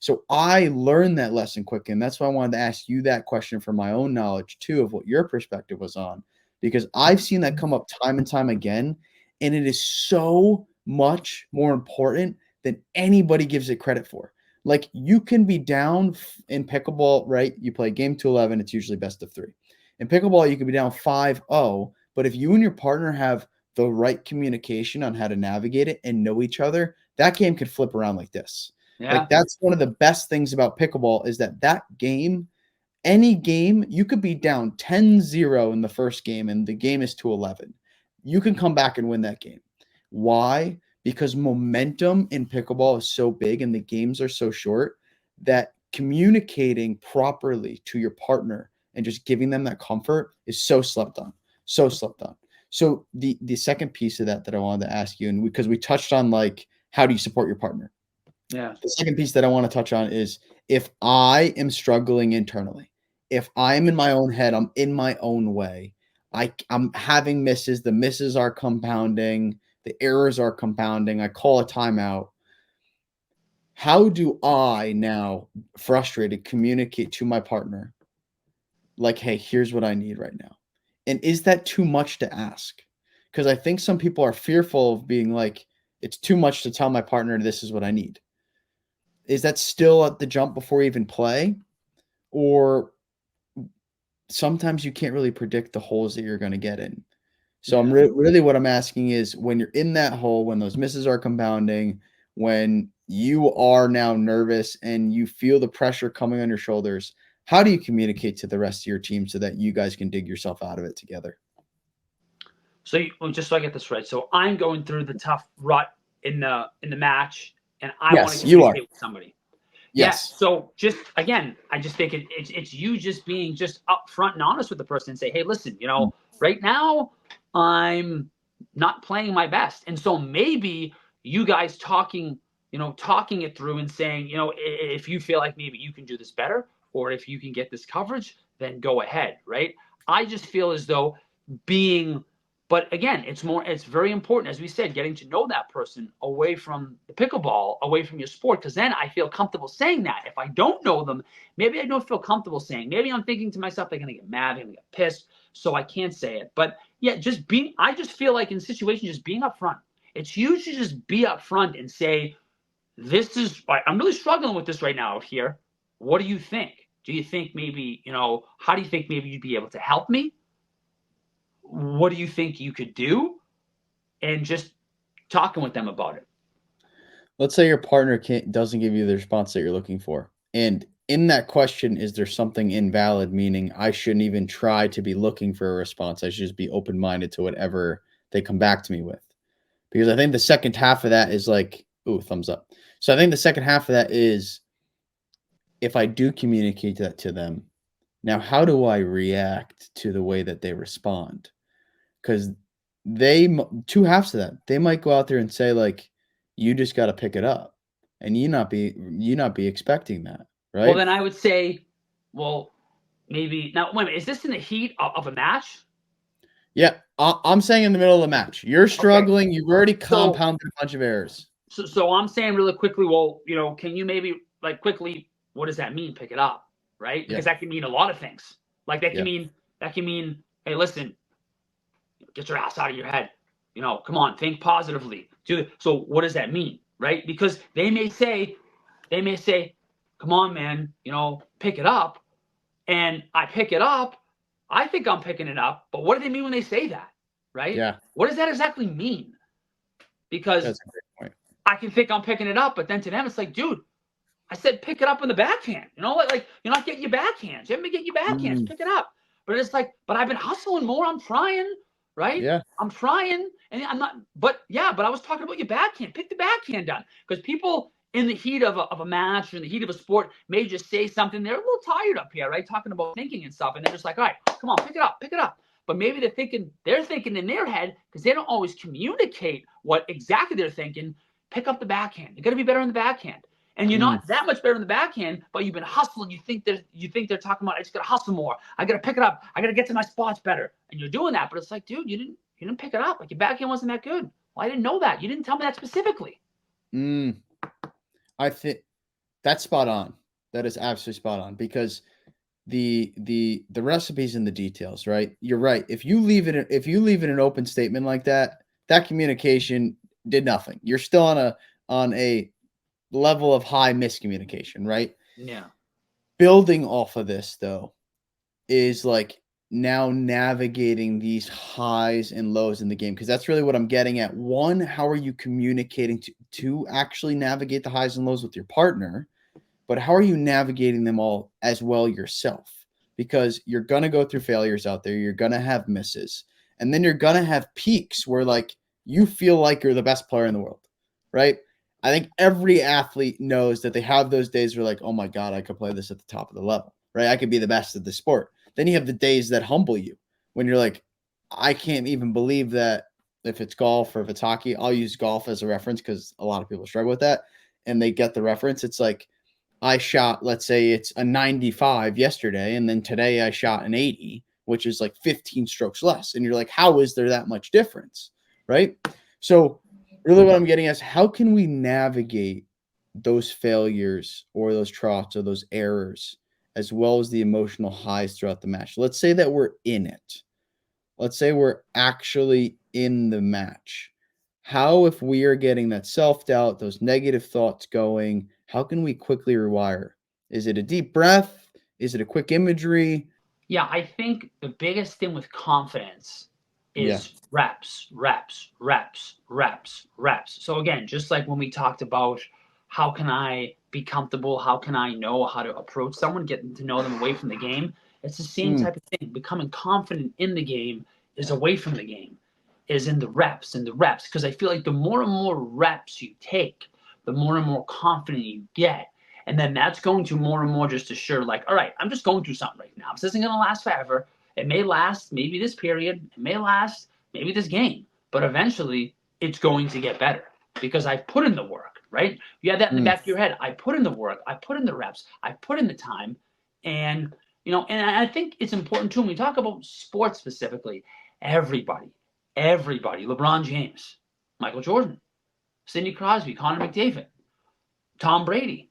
So I learned that lesson quick, and that's why I wanted to ask you that question for my own knowledge too of what your perspective was on, because I've seen that come up time and time again, and it is so much more important than anybody gives it credit for. Like you can be down in pickleball, right? You play game to 11, it's usually best of 3. In pickleball, you can be down 5-0, but if you and your partner have the right communication on how to navigate it and know each other, that game could flip around like this. Yeah. Like that's one of the best things about pickleball is that game, any game, you could be down 10-0 in the first game and the game is to 11. You can come back and win that game. Why? Because momentum in pickleball is so big and the games are so short that communicating properly to your partner and just giving them that comfort is so slept on. So slept on. So the second piece of that I wanted to ask you, and because we touched on like how do you support your partner? Yeah. The second piece that I want to touch on is if I am struggling internally, if I'm in my own head, I'm in my own way, I'm having misses, the misses are compounding, the errors are compounding, I call a timeout. How do I now, frustrated, communicate to my partner, like, hey, here's what I need right now? And is that too much to ask? Because I think some people are fearful of being like, it's too much to tell my partner this is what I need. Is that still at the jump before you even play? Or sometimes you can't really predict the holes that you're going to get in. So I'm really what I'm asking is when you're in that hole, when those misses are compounding, when you are now nervous and you feel the pressure coming on your shoulders, how do you communicate to the rest of your team so that you guys can dig yourself out of it together? So just so I get this right, so I'm going through the tough rut in the match, and I want to Yes, you are. communicate with somebody. Yeah. Yes. So just again, I just think it's you just being just upfront and honest with the person and say, hey, listen, right now I'm not playing my best, and so maybe you guys talking it through and saying, if you feel like maybe you can do this better, or if you can get this coverage, then go ahead, right? I just feel as though being but again, it's very important, as we said, getting to know that person away from the pickleball, away from your sport, because then I feel comfortable saying that. If I don't know them, maybe I don't feel comfortable saying. Maybe I'm thinking to myself, they're gonna get mad, they're gonna get pissed, so I can't say it. But yeah, I just feel like in situations, just being upfront. It's huge to just be upfront and say, I'm really struggling with this right now out here. What do you think? Do you think maybe, how do you think maybe you'd be able to help me? What do you think you could do? And just talking with them about it. Let's say your partner doesn't give you the response that you're looking for. And in that question, is there something invalid, meaning I shouldn't even try to be looking for a response? I should just be open minded to whatever they come back to me with. Because I think the second half of that is like, ooh, thumbs up. So I think the second half of that is if I do communicate that to them, now how do I react to the way that they respond? Because two halves to that. They might go out there and say like, you just got to pick it up, and you not be expecting that, right? Well, then I would say, well, maybe now. Wait a minute, is this in the heat of a match? Yeah, I'm saying in the middle of the match, you're struggling. Okay. You've already compounded a bunch of errors. So I'm saying really quickly. Well, can you maybe like quickly? What does that mean? Pick it up, right? Because that can mean a lot of things. Like that can mean, hey, listen, get your ass out of your head. Come on, think positively. So what does that mean, right? Because they may say, come on, man, pick it up. And I pick it up. I think I'm picking it up. But what do they mean when they say that, right? Yeah. What does that exactly mean? Because that's a great point. I can think I'm picking it up, but then to them it's like, dude, I said pick it up in the backhand. Like you're not getting your backhands. You haven't been getting your backhands. Pick it up. But it's like, but I've been hustling more. I'm trying, right? Yeah. I'm trying, and I'm not. But I was talking about your backhand. Pick the backhand up, because people in the heat of a match or in the heat of a sport may just say something. They're a little tired up here, right? Talking about thinking and stuff, and they're just like, all right, come on, pick it up. But maybe they're thinking in their head, because they don't always communicate what exactly they're thinking. Pick up the backhand. You got to be better in the backhand. And you're Mm, not that much better in the backhand, but you've been hustling. You think they're talking about I just gotta hustle more. I gotta pick it up. I gotta get to my spots better. And you're doing that, but it's like, dude, you didn't pick it up. Like your backhand wasn't that good. Well, I didn't know that. You didn't tell me that specifically. mm. I think that's spot on. That is absolutely spot on because the recipe's in the details, right? You're right. If you leave it an open statement like that, that communication did nothing. You're still on a level of high miscommunication, right? Yeah. Building off of this though is like now navigating these highs and lows in the game because that's really what I'm getting at. One, how are you communicating to actually navigate the highs and lows with your partner? But how are you navigating them all as well yourself? Because you're going to go through failures out there, you're going to have misses, and then you're going to have peaks where like you feel like you're the best player in the world, right? I think every athlete knows that they have those days where like, oh my god, I could play this at the top of the level, right? I could be the best at the sport. Then you have the days that humble you when you're like, I can't even believe that. If it's golf or if it's hockey, I'll use golf as a reference because a lot of people struggle with that and they get the reference. It's like I shot, let's say it's a 95 yesterday, and then today I shot an 80, which is like 15 strokes less. And you're like, how is there that much difference? Right. So, really, what I'm getting at is how can we navigate those failures or those troughs or those errors as well as the emotional highs throughout the match? Let's say that we're in it. Let's say we're actually in the match. How, if we are getting that self doubt, those negative thoughts going, how can we quickly rewire? Is it a deep breath? Is it a quick imagery? Yeah, I think the biggest thing with confidence Yeah. is reps, reps, reps, reps, reps. So again, just like when we talked about how can I be comfortable, how can I know how to approach someone, getting to know them away from the game, it's the same Mm, type of thing. Becoming confident in the game is away from the game, is in the reps and the reps. Because I feel like the more and more reps you take, the more and more confident you get. And then that's going to more and more just assure, like, all right, I'm just going through something right now. This isn't going to last forever. It may last maybe this period. It may last maybe this game. But eventually, it's going to get better because I've put in the work, right? You have that in the mm, back of your head. I put in the work. I put in the reps. I put in the time. And, and I think it's important too when we talk about sports specifically, everybody, LeBron James, Michael Jordan, Sidney Crosby, Connor McDavid, Tom Brady,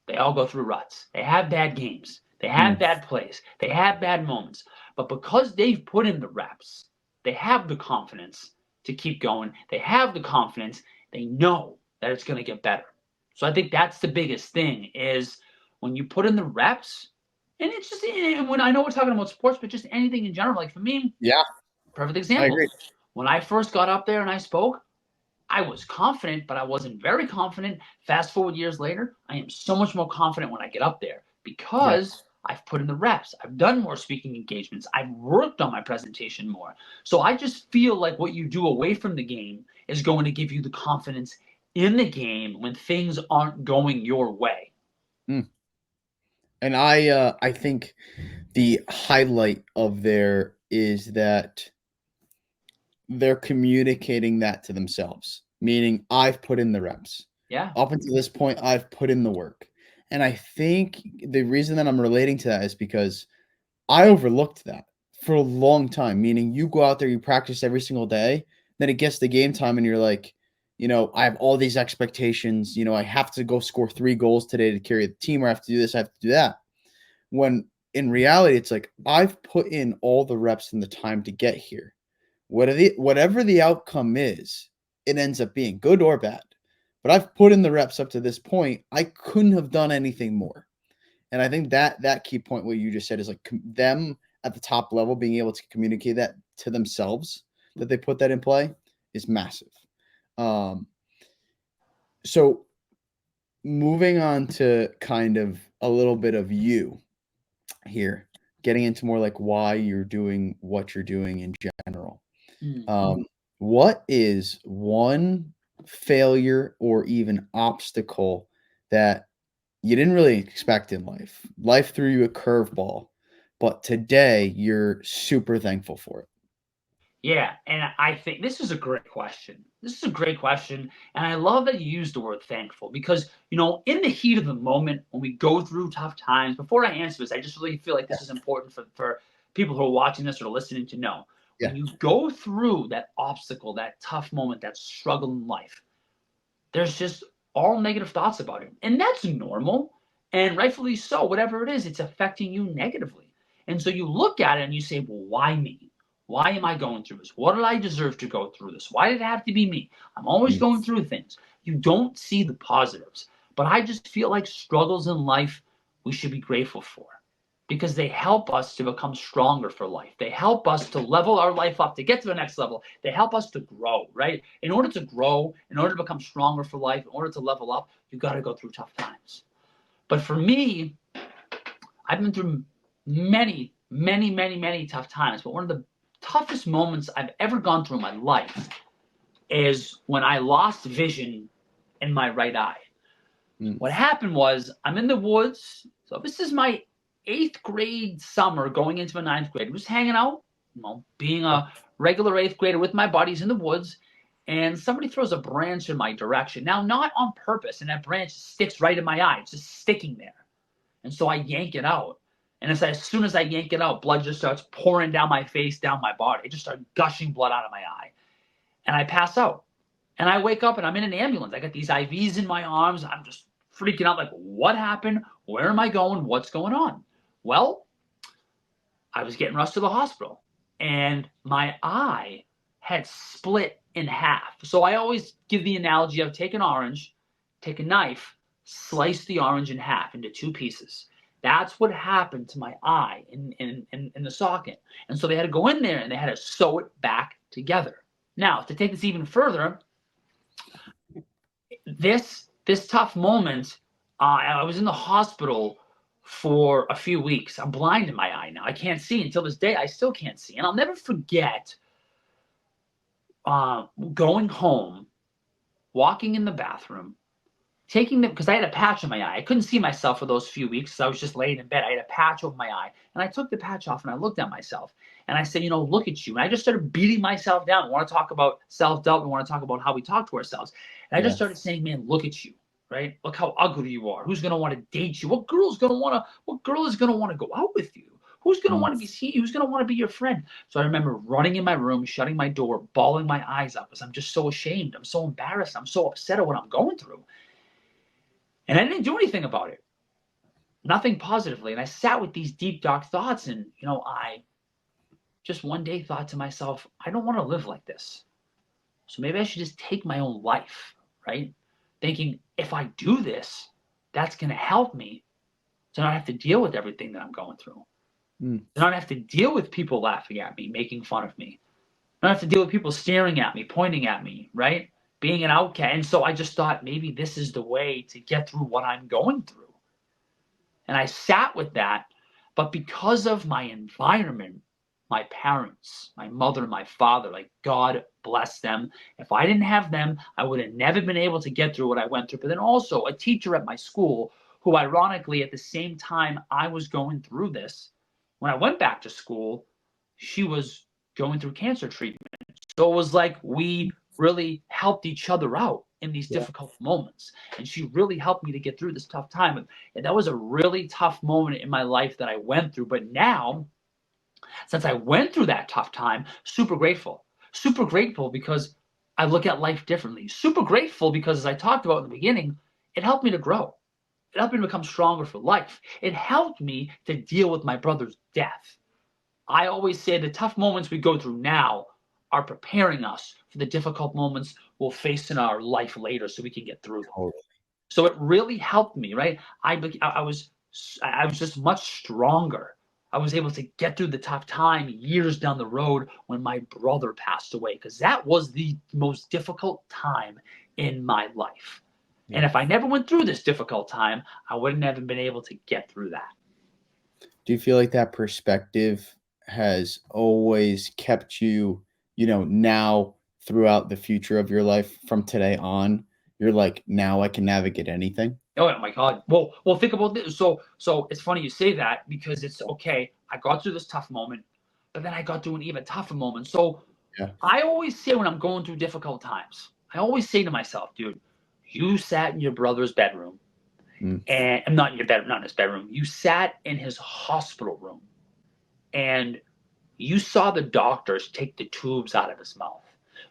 they all go through ruts. They have bad games. They have mm. bad plays. They have bad moments. But because they've put in the reps, they have the confidence to keep going. They have the confidence. They know that it's going to get better. So I think that's the biggest thing is when you put in the reps, and it's just when I know we're talking about sports, but just anything in general. Like for me, Yeah, perfect I example. agree. When I first got up there and I spoke, I was confident, but I wasn't very confident. Fast forward years later, I am so much more confident when I get up there because Yes. I've put in the reps. I've done more speaking engagements. I've worked on my presentation more. So I just feel like what you do away from the game is going to give you the confidence in the game when things aren't going your way. Mm. And I think the highlight of there is that they're communicating that to themselves, meaning I've put in the reps. Yeah. Up until this point, I've put in the work. And I think the reason that I'm relating to that is because I overlooked that for a long time, meaning you go out there, you practice every single day, then it gets to game time and you're like, I have all these expectations, I have to go score 3 goals today to carry the team, or I have to do this, I have to do that. When in reality, it's like I've put in all the reps and the time to get here. Whatever the outcome is, it ends up being good or bad. But I've put in the reps up to this point. I couldn't have done anything more. And I think that key point, what you just said, is like them at the top level being able to communicate that to themselves that they put that in play is massive. Um, so moving on to kind of a little bit of you here, getting into more like why you're doing what you're doing in general. Mm. Um, what is one failure or even obstacle that you didn't really expect in life? Life threw you a curveball, but today you're super thankful for it. Yeah, and I think this is a great question. This is a great question, and I love that you used the word thankful because, in the heat of the moment when we go through tough times, before I answer this, I just really feel like Yeah. this is important for people who are watching this or listening to know. When Yeah. you go through that obstacle, that tough moment, that struggle in life, there's just all negative thoughts about it. And that's normal. And rightfully so. Whatever it is, it's affecting you negatively. And so you look at it and you say, well, why me? Why am I going through this? What did I deserve to go through this? Why did it have to be me? I'm always Mm. going through things. You don't see the positives. But I just feel like struggles in life we should be grateful for because they help us to become stronger for life. They help us to level our life up, to get to the next level. They help us to grow, right? In order to grow, in order to become stronger for life, in order to level up, you got to go through tough times. But for me, I've been through many, many, many, many tough times. But one of the toughest moments I've ever gone through in my life is when I lost vision in my right eye. Mm. What happened was I'm in the woods. So this is my eighth grade summer going into the ninth grade. I was hanging out, being a regular eighth grader with my buddies in the woods, and somebody throws a branch in my direction. Now, not on purpose, and that branch sticks right in my eye. It's just sticking there. And so I yank it out. And as soon as I yank it out, blood just starts pouring down my face, down my body. It just starts gushing blood out of my eye. And I pass out. And I wake up and I'm in an ambulance. I got these IVs in my arms. I'm just freaking out like, what happened? Where am I going? What's going on? Well, I was getting rushed to the hospital and my eye had split in half. So I always give the analogy of take an orange, take a knife, slice the orange in half into two pieces. That's what happened to my eye in the socket. And so they had to go in there and they had to sew it back together. Now, to take this even further, this tough moment, I was in the hospital for a few weeks. I'm blind in my eye now. I can't see until this day. I still can't see, and I'll never forget going home, walking in the bathroom, taking the because I had a patch on my eye. I couldn't see myself for those few weeks because I was just laying in bed. I had a patch over my eye, and I took the patch off and I looked at myself and I said, look at you. And I just started beating myself down. We want to talk about self doubt. We want to talk about how we talk to ourselves. And I just Yeah. started saying, man, look at you. Right? Look how ugly you are. Who's gonna want to date you? What girl is gonna want to go out with you? Who's gonna Mm. want to be seen? Who's gonna want to be your friend? So I remember running in my room, shutting my door, bawling my eyes out because I'm just so ashamed. I'm so embarrassed. I'm so upset at what I'm going through. And I didn't do anything about it, nothing positively. And I sat with these deep, dark thoughts. And, I just one day thought to myself, I don't want to live like this. So maybe I should just take my own life, right? Thinking if I do this, that's going to help me to not have to deal with everything that I'm going through. Mm. To not have to deal with people laughing at me, making fun of me. Not have to deal with people staring at me, pointing at me, right? Being an outcast. And so I just thought maybe this is the way to get through what I'm going through. And I sat with that. But because of my environment, my parents, my mother, my father, like God bless them. If I didn't have them, I would have never been able to get through what I went through. But then also a teacher at my school, who ironically, at the same time I was going through this, when I went back to school, she was going through cancer treatment. So it was like we really helped each other out in these Yeah. difficult moments. And she really helped me to get through this tough time. And that was a really tough moment in my life that I went through. But now, since I went through that tough time, super grateful. Super grateful because I look at life differently. Super grateful because, as I talked about in the beginning, it helped me to grow. It helped me to become stronger for life. It helped me to deal with my brother's death. I always say the tough moments we go through now are preparing us for the difficult moments we'll face in our life later so we can get through them. Totally. So it really helped me, right? I was just much stronger. I was able to get through the tough time years down the road when my brother passed away because that was the most difficult time in my life. Yeah. And if I never went through this difficult time, I wouldn't have been able to get through that. Do you feel like that perspective has always kept you, now throughout the future of your life from today on? You're like, now I can navigate anything. Oh my God. Well, think about this. So it's funny you say that because it's okay. I got through this tough moment, but then I got through an even tougher moment. So Yeah. I always say when I'm going through difficult times, I always say to myself, dude, you sat in your brother's bedroom, Mm. and I'm not in your bedroom, not in his bedroom. You sat in his hospital room, and you saw the doctors take the tubes out of his mouth.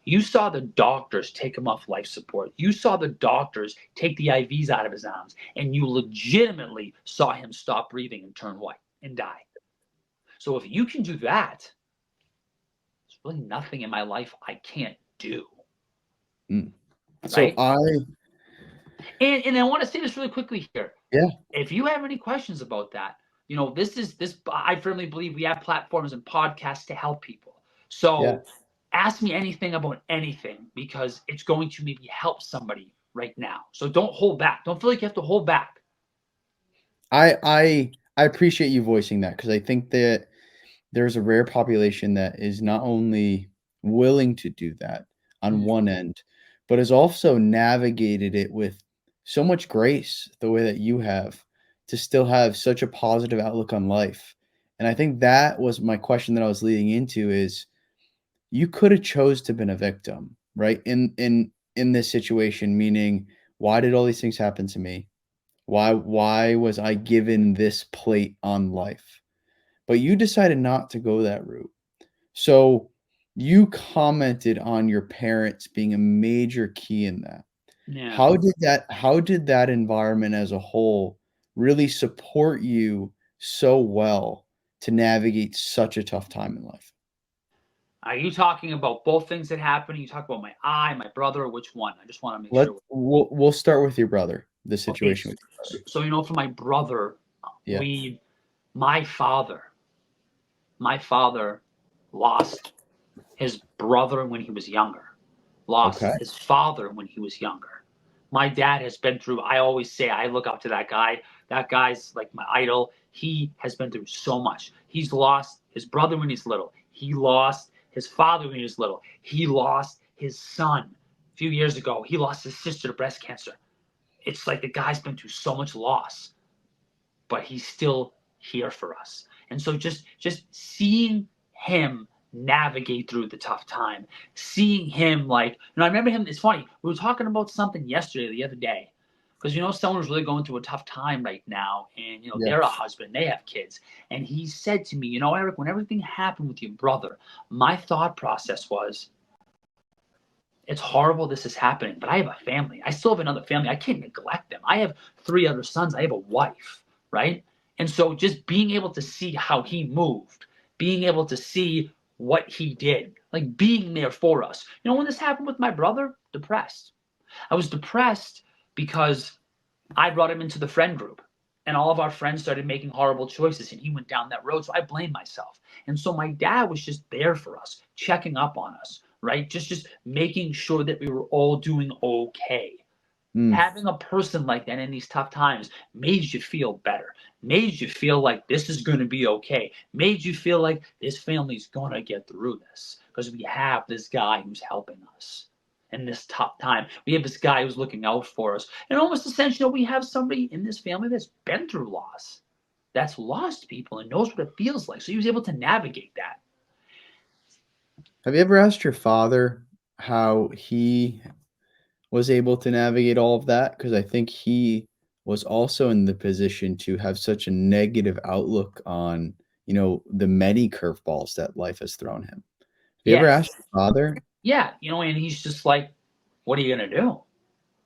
You saw the doctors take him off life support. You saw the doctors take the IVs out of his arms, and you legitimately saw him stop breathing and turn white and die. So if you can do that, there's really nothing in my life I can't do, Mm. So right? I And I want to say this really quickly here. yeah, If you have any questions about that, this I firmly believe we have platforms and podcasts to help people. yeah. So ask me anything about anything because it's going to maybe help somebody right now. So don't hold back. Don't feel like you have to hold back. I appreciate you voicing that because I think that there's a rare population that is not only willing to do that on Mm, one end, but has also navigated it with so much grace the way that you have to still have such a positive outlook on life. And I think that was my question that I was leading into is you could have chose to been a victim, right? In this situation, meaning why did all these things happen to me? Why was I given this plate on life? But you decided not to go that route. So you commented on your parents being a major key in that. yeah. How did that environment as a whole really support you so well to navigate such a tough time in life? Are you talking about both things that happened? You talk about my eye, my brother, or which one? I just want to make Let sure. we'll start with your brother, the Okay, situation with your brother. for my brother, Yeah. we, my father, my father lost his brother when he was younger, lost Okay. his father when he was younger. My dad has been through, I always say, I look up to that guy. That guy's like my idol. He has been through so much. He's lost his brother when he's little. He lost his father when he was little. He lost his son a few years ago. He lost his sister to breast cancer. It's like the guy's been through so much loss, but he's still here for us. And so just seeing him navigate through the tough time, seeing him I remember him. It's funny. We were talking about something yesterday, the other day, because someone was really going through a tough time right now, and Yeah. they're a husband, they have kids, and he said to me, Eric, when everything happened with your brother, my thought process was, it's horrible this is happening, but I have a family. I still have another family. I can't neglect them. I have three other sons. I have a wife, right? And so just being able to see how he moved, being able to see what he did, like being there for us. When this happened with my brother, depressed. I was depressed because I brought him into the friend group. And all of our friends started making horrible choices, and he went down that road. So I blamed myself. And so my dad was just there for us, checking up on us, right? Just making sure that we were all doing okay. Mm. Having a person like that in these tough times made you feel better, made you feel like this is going to be okay, made you feel like this family's going to get through this because we have this guy who's helping us in this tough time. We have this guy who's looking out for us. And almost essentially, we have somebody in this family that's been through loss, that's lost people and knows what it feels like. So he was able to navigate that. Have you ever asked your father how he was able to navigate all of that? Because I think he was also in the position to have such a negative outlook on, the many curveballs that life has thrown him. Have you ever Yes. asked your father? Yeah. And he's just like, what are you going to do? Mm.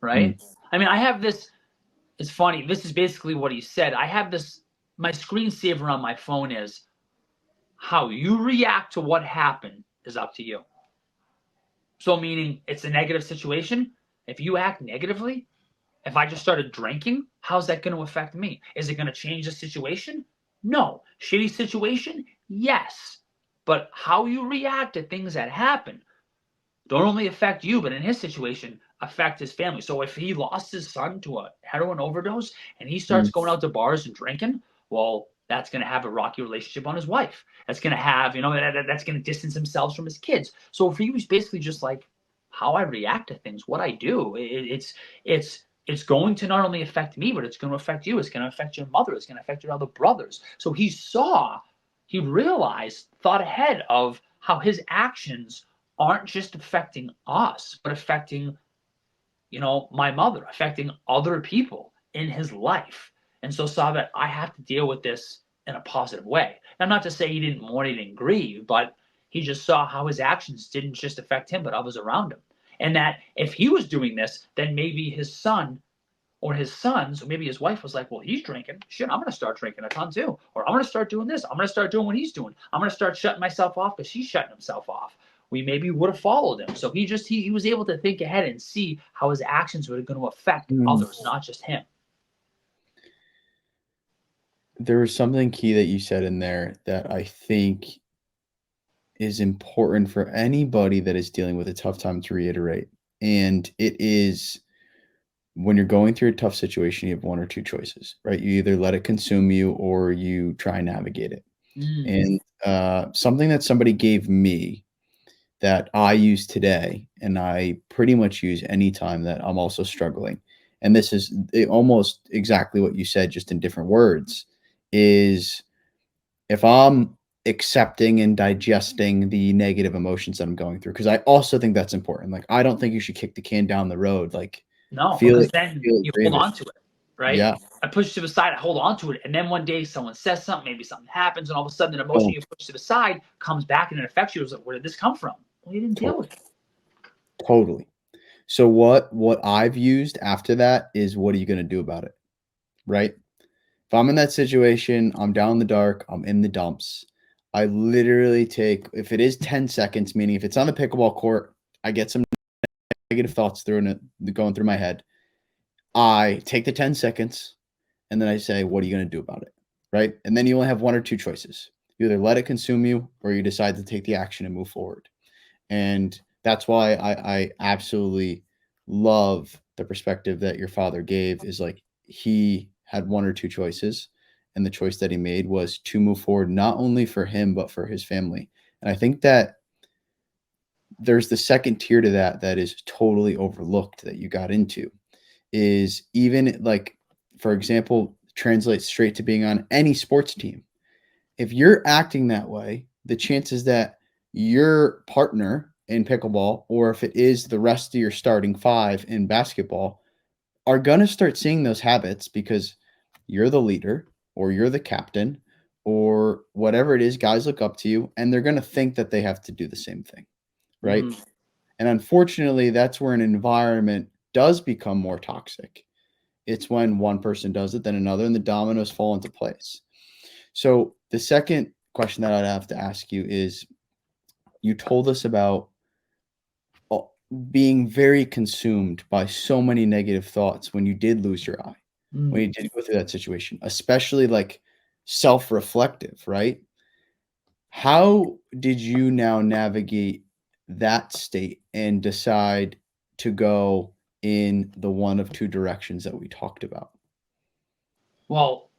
Right. I mean, I have this. It's funny. This is basically what he said. I have this. My screensaver on my phone is, how you react to what happened is up to you. So, meaning it's a negative situation. If you act negatively, if I just started drinking, how's that going to affect me? Is it going to change the situation? No. Shitty situation? Yes. But how you react to things that happen don't only affect you, but in his situation, affect his family. So if he lost his son to a heroin overdose and he starts Mm. going out to bars and drinking, well, that's going to have a rocky relationship on his wife. That's going to have, that's going to distance himself from his kids. So if he was basically just like, how I react to things, what I do, it's going to not only affect me, but it's going to affect you. It's going to affect your mother. It's going to affect your other brothers. So he realized, thought ahead of how his actions aren't just affecting us, but affecting, my mother, affecting other people in his life. And so saw that I have to deal with this in a positive way. Now, not to say he didn't mourn, he didn't grieve, but he just saw how his actions didn't just affect him, but others around him. And that if he was doing this, then maybe his son or his sons, or maybe his wife was like, well, he's drinking. Shit, I'm going to start drinking a ton too. Or I'm going to start doing this. I'm going to start doing what he's doing. I'm going to start shutting myself off because he's shutting himself off. We maybe would have followed him. So he was able to think ahead and see how his actions were going to affect others, not just him. There was something key that you said in there that I think is important for anybody that is dealing with a tough time to reiterate. And it is when you're going through a tough situation, you have one or two choices, right? You either let it consume you or you try and navigate it. And something that somebody gave me that I use today, and I pretty much use anytime that I'm also struggling. And this is almost exactly what you said, just in different words, is if I'm accepting and digesting the negative emotions that I'm going through, because I also think that's important. Like, I don't think you should kick the can down the road. Like, No, feel because it, then feel it, you hold brave it. on to it, right? Yeah. I push it to the side, I hold on to it, and then one day someone says something, maybe something happens, and all of a sudden an emotion Oh, you push to the side comes back and it affects you. It's like, where did this come from? Well, you didn't deal with totally. it. Totally. So what I've used after that is, what are you going to do about it? Right? If I'm in that situation, I'm down in the dark, I'm in the dumps. I literally take, if it is 10 seconds, meaning if it's on the pickleball court, I get some negative thoughts going through my head. I take the 10 seconds and then I say, what are you going to do about it? Right? And then you only have one or two choices. You either let it consume you or you decide to take the action and move forward. And that's why I absolutely love the perspective that your father gave, is like, he had one or two choices, and the choice that he made was to move forward, not only for him, but for his family. And I think that there's the second tier to that that is totally overlooked that you got into, is even like, for example, translates straight to being on any sports team. If you're acting that way, the chances that your partner in pickleball, or if it is the rest of your starting five in basketball, are going to start seeing those habits because you're the leader or you're the captain or whatever it is. Guys look up to you and they're going to think that they have to do the same thing. Right. Mm. And unfortunately, that's where an environment does become more toxic. It's when one person does it, then another, and the dominoes fall into place. So the second question that I'd have to ask you is, you told us about being very consumed by so many negative thoughts when you did lose your eye, when you Mm. did go through that situation, especially like self-reflective, right? How did you now navigate that state and decide to go in the one of two directions that we talked about? Well,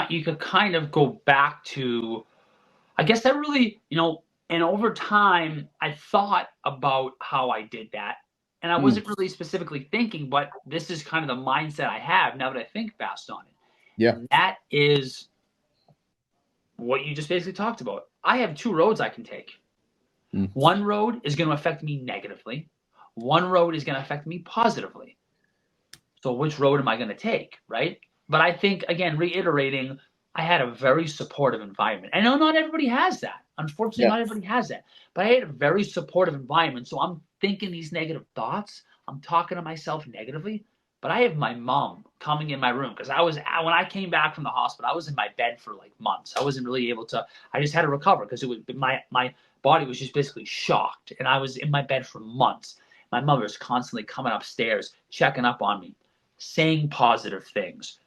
you could kind of go back to, I guess that really, and over time, I thought about how I did that. And I Mm, wasn't really specifically thinking, but this is kind of the mindset I have now that I think fast on it. yeah. And that is what you just basically talked about. I have two roads I can take. Mm, One road is going to affect me negatively, one road is going to affect me positively. So which road am I going to take, right? But I think, again, reiterating, I had a very supportive environment. I know not everybody has that. Unfortunately, yeah. not everybody has that. But I had a very supportive environment. So I'm thinking these negative thoughts. I'm talking to myself negatively. But I have my mom coming in my room because when I came back from the hospital, I was in my bed for like months. I wasn't really able to. I just had to recover because it was my body was just basically shocked, and I was in my bed for months. My mother was constantly coming upstairs, checking up on me, saying positive things,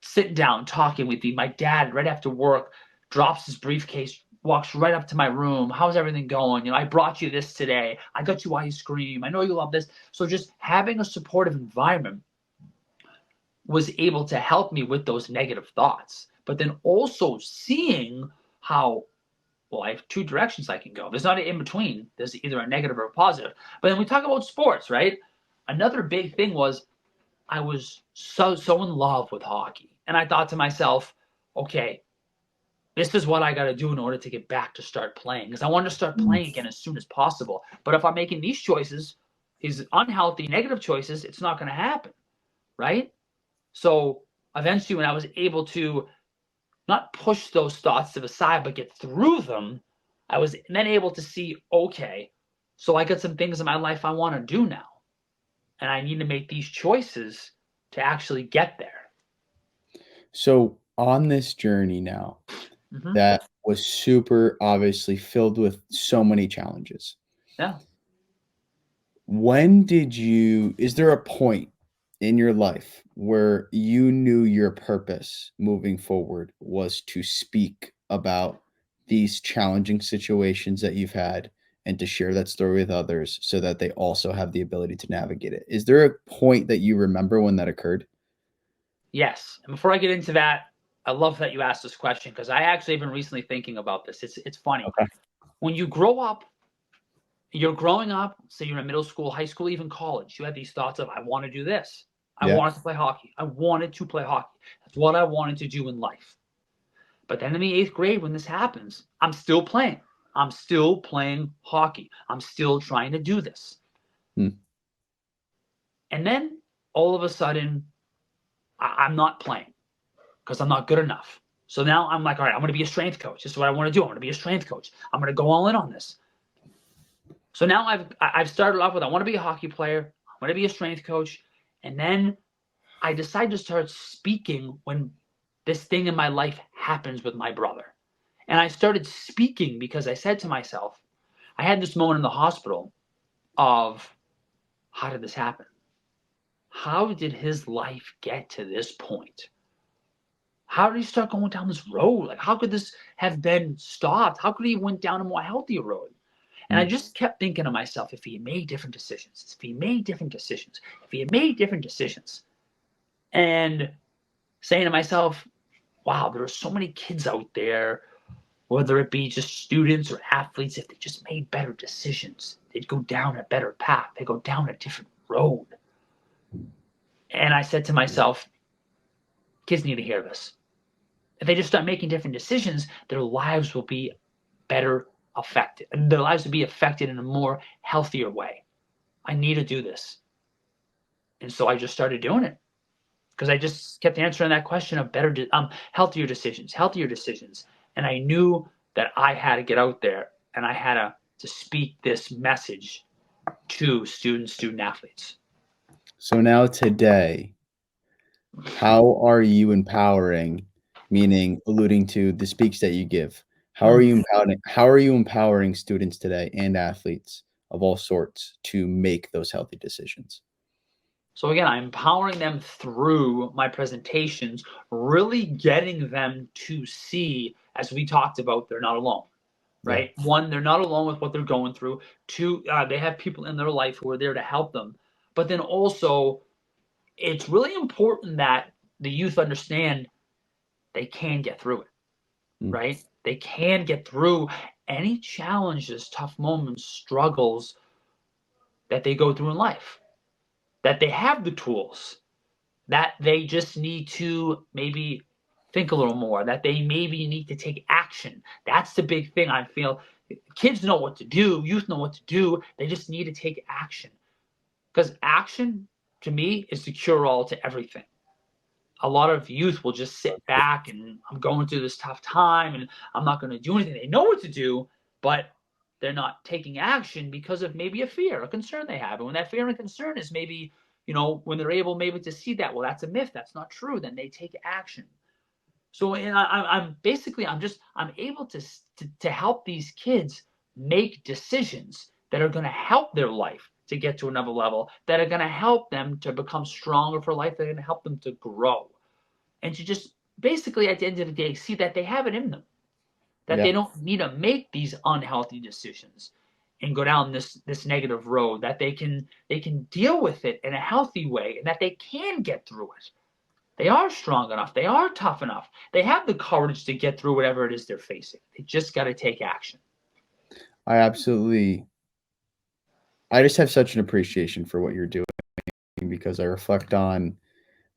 sitting down, talking with me. My dad, right after work, drops his briefcase, walks right up to my room. How's everything going? I brought you this today. I got you ice cream. I know you love this. So just having a supportive environment was able to help me with those negative thoughts. But then also seeing how, well, I have two directions I can go. There's not an in between. There's either a negative or a positive. But then we talk about sports, right? Another big thing was I was so in love with hockey. And I thought to myself, okay, This is what I got to do in order to get back to start playing, because I want to start Mm. playing again as soon as possible. But if I'm making these choices, these unhealthy, negative choices, it's not going to happen, right? So eventually, when I was able to not push those thoughts to the side, but get through them, I was then able to see, okay, so I got some things in my life I want to do now, and I need to make these choices to actually get there. So on this journey now, Mm-hmm. that was super obviously filled with so many challenges. Yeah. When did you is there a point in your life where you knew your purpose moving forward was to speak about these challenging situations that you've had and to share that story with others so that they also have the ability to navigate it? Is there a point that you remember when that occurred? Yes. And before I get into that, I love that you asked this question because I actually have been recently thinking about this. It's funny. Okay. When you grow up, you're growing up, say you're in middle school, high school, even college, you have these thoughts of, I want to do this. I Yeah. wanted to play hockey. I wanted to play hockey. That's what I wanted to do in life. But then in the eighth grade, when this happens, I'm still playing. I'm still playing hockey. I'm still trying to do this. Hmm. And then all of a sudden, I'm not playing because I'm not good enough. So now I'm like, all right, I'm going to be a strength coach. This is what I want to do. I'm going to be a strength coach. I'm going to go all in on this. So now I've started off with I want to be a hockey player. I want to be a strength coach, and then I decide to start speaking when this thing in my life happens with my brother. And I started speaking because I said to myself, I had this moment in the hospital of how did this happen? How did his life get to this point? How did he start going down this road? Like, how could this have been stopped? How could he went down a more healthier road? And I Hmm. just kept thinking to myself, if he had made different decisions, if he made different decisions, if he had made different decisions, and saying to myself, wow, there are so many kids out there, whether it be just students or athletes, if they just made better decisions, they'd go down a better path, they go down a different road. And I said to myself, kids need to hear this. If they just start making different decisions, their lives will be better affected. Their lives will be affected in a more healthier way. I need to do this. And so I just started doing it because I just kept answering that question of healthier decisions. And I knew that I had to get out there and I had to speak this message to student athletes. So now today, how are you empowering, meaning alluding to the speaks that you give? Mm. How are you empowering students today and athletes of all sorts to make those healthy decisions? So again, I'm empowering them through my presentations, really getting them to see, as we talked about, they're not alone. Yeah. Right? One, they're not alone with what they're going through. Two, they have people in their life who are there to help them. But then also, it's really important that the youth understand they can get through it, Mm. right? They can get through any challenges, tough moments, struggles that they go through in life, that they have the tools, that they just need to maybe think a little more, that they maybe need to take action. That's the big thing I feel. Kids know what to do, youth know what to do. They just need to take action. Because action, to me, is the cure all to everything. A lot of youth will just sit back and I'm going through this tough time and I'm not going to do anything. They know what to do, but they're not taking action because of maybe a fear, a concern they have. And when that fear and concern is maybe, when they're able maybe to see that, well, that's a myth, that's not true, then they take action. So, and I'm basically, I'm able to help these kids make decisions that are going to help their life to get to another level, that are going to help them to become stronger for life, that are going to help them to grow and to just basically at the end of the day see that they have it in them, that Yeah. they don't need to make these unhealthy decisions and go down this negative road, that they can deal with it in a healthy way and that they can get through it. They are strong enough, they are tough enough, they have the courage to get through whatever it is they're facing. They just got to take action. I absolutely I just have such an appreciation for what you're doing because I reflect on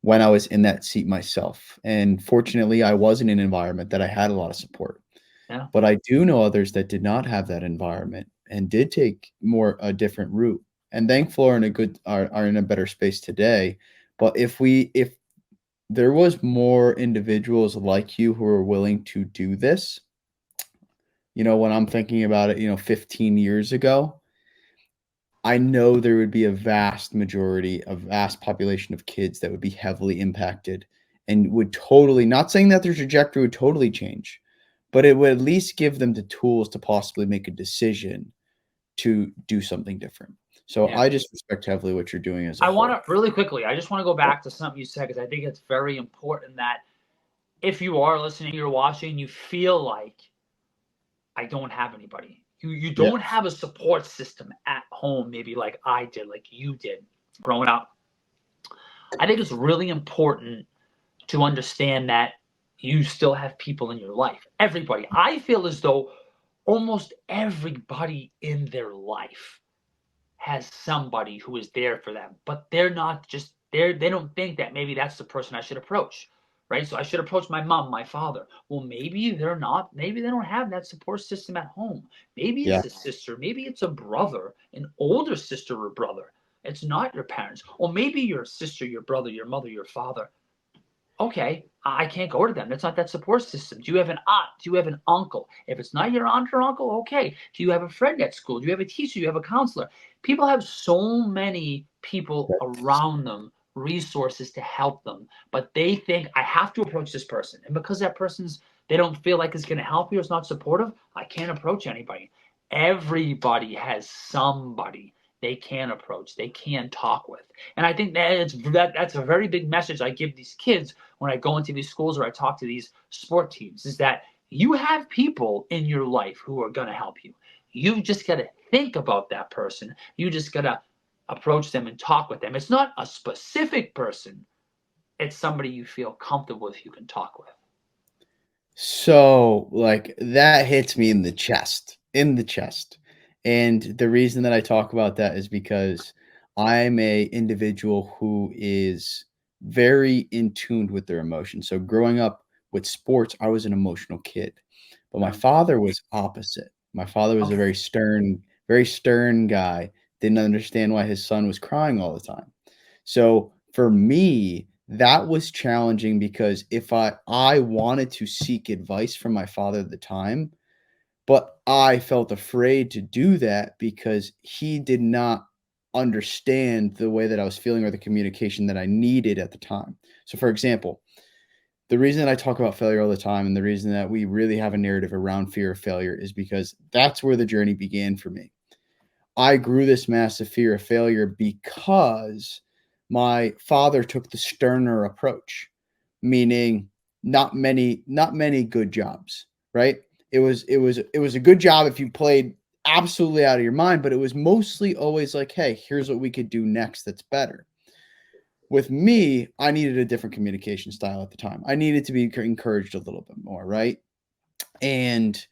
when I was in that seat myself. And fortunately, I was in an environment that I had a lot of support. Yeah. But I do know others that did not have that environment and did take more a different route. And thankful are in a good are in a better space today. But if there was more individuals like you who are willing to do this, when I'm thinking about it, 15 years ago, I know there would be a vast majority, a vast population of kids that would be heavily impacted and would totally, not saying that their trajectory would totally change, but it would at least give them the tools to possibly make a decision to do something different. So Yeah. I just respect heavily what you're doing as a I want whole. to really quickly, I just want to go back to something you said because I think it's very important that if you are listening, you're watching, you feel like I don't have anybody. You Yeah. don't have a support system at home, maybe like I did, like you did growing up. I think it's really important to understand that you still have people in your life. Everybody. I feel as though almost everybody in their life has somebody who is there for them, but they're not just there. They don't think that maybe that's the person I should approach, right? So I should approach my mom, my father. Well, maybe they're not. Maybe they don't have that support system at home. Maybe Yeah. it's a sister. Maybe it's a brother, an older sister or brother. It's not your parents. Or maybe your sister, your brother, your mother, your father. Okay, I can't go to them. That's not that support system. Do you have an aunt? Do you have an uncle? If it's not your aunt or uncle, okay. Do you have a friend at school? Do you have a teacher? Do you have a counselor? People have so many people That's around them, resources to help them, but they think I have to approach this person. And because that person's they don't feel like it's going to help you, it's not supportive, I can't approach anybody. Everybody has somebody they can approach, they can talk with. And I think that's a very big message I give these kids when I go into these schools or I talk to these sport teams is that you have people in your life who are going to help you. You've just got to think about that person. You just got to approach them and talk with them. It's not a specific person, it's somebody you feel comfortable with, you can talk with. So, like, that hits me in the chest. And the reason that I talk about that is because I'm a individual who is very in tuned with their emotions. So growing up with sports, I was an emotional kid. But my Yeah. father was opposite. My father was a Okay. very stern guy. Didn't understand why his son was crying all the time. So for me, that was challenging because if I wanted to seek advice from my father at the time, but I felt afraid to do that because he did not understand the way that I was feeling or the communication that I needed at the time. So for example, the reason that I talk about failure all the time and the reason that we really have a narrative around fear of failure is because that's where the journey began for me. I grew this massive fear of failure because my father took the sterner approach, meaning not many good jobs, right? It was a good job if you played absolutely out of your mind, but it was mostly always like, "Hey, here's what we could do next that's better." With me, I needed a different communication style at the time. I needed to be encouraged a little bit more, right? And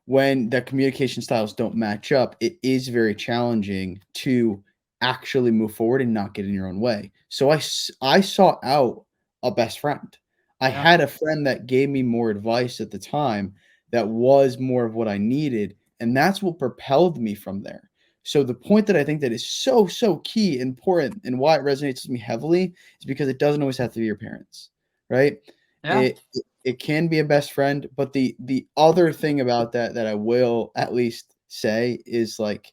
when the communication styles don't match up, it is very challenging to actually move forward and not get in your own way. So I sought out a best friend. I Yeah. had a friend that gave me more advice at the time that was more of what I needed, and that's what propelled me from there. So the point that I think that is so key, important, and why it resonates with me heavily is because it doesn't always have to be your parents, right? Yeah. It can be a best friend, but the other thing about that I will at least say is, like,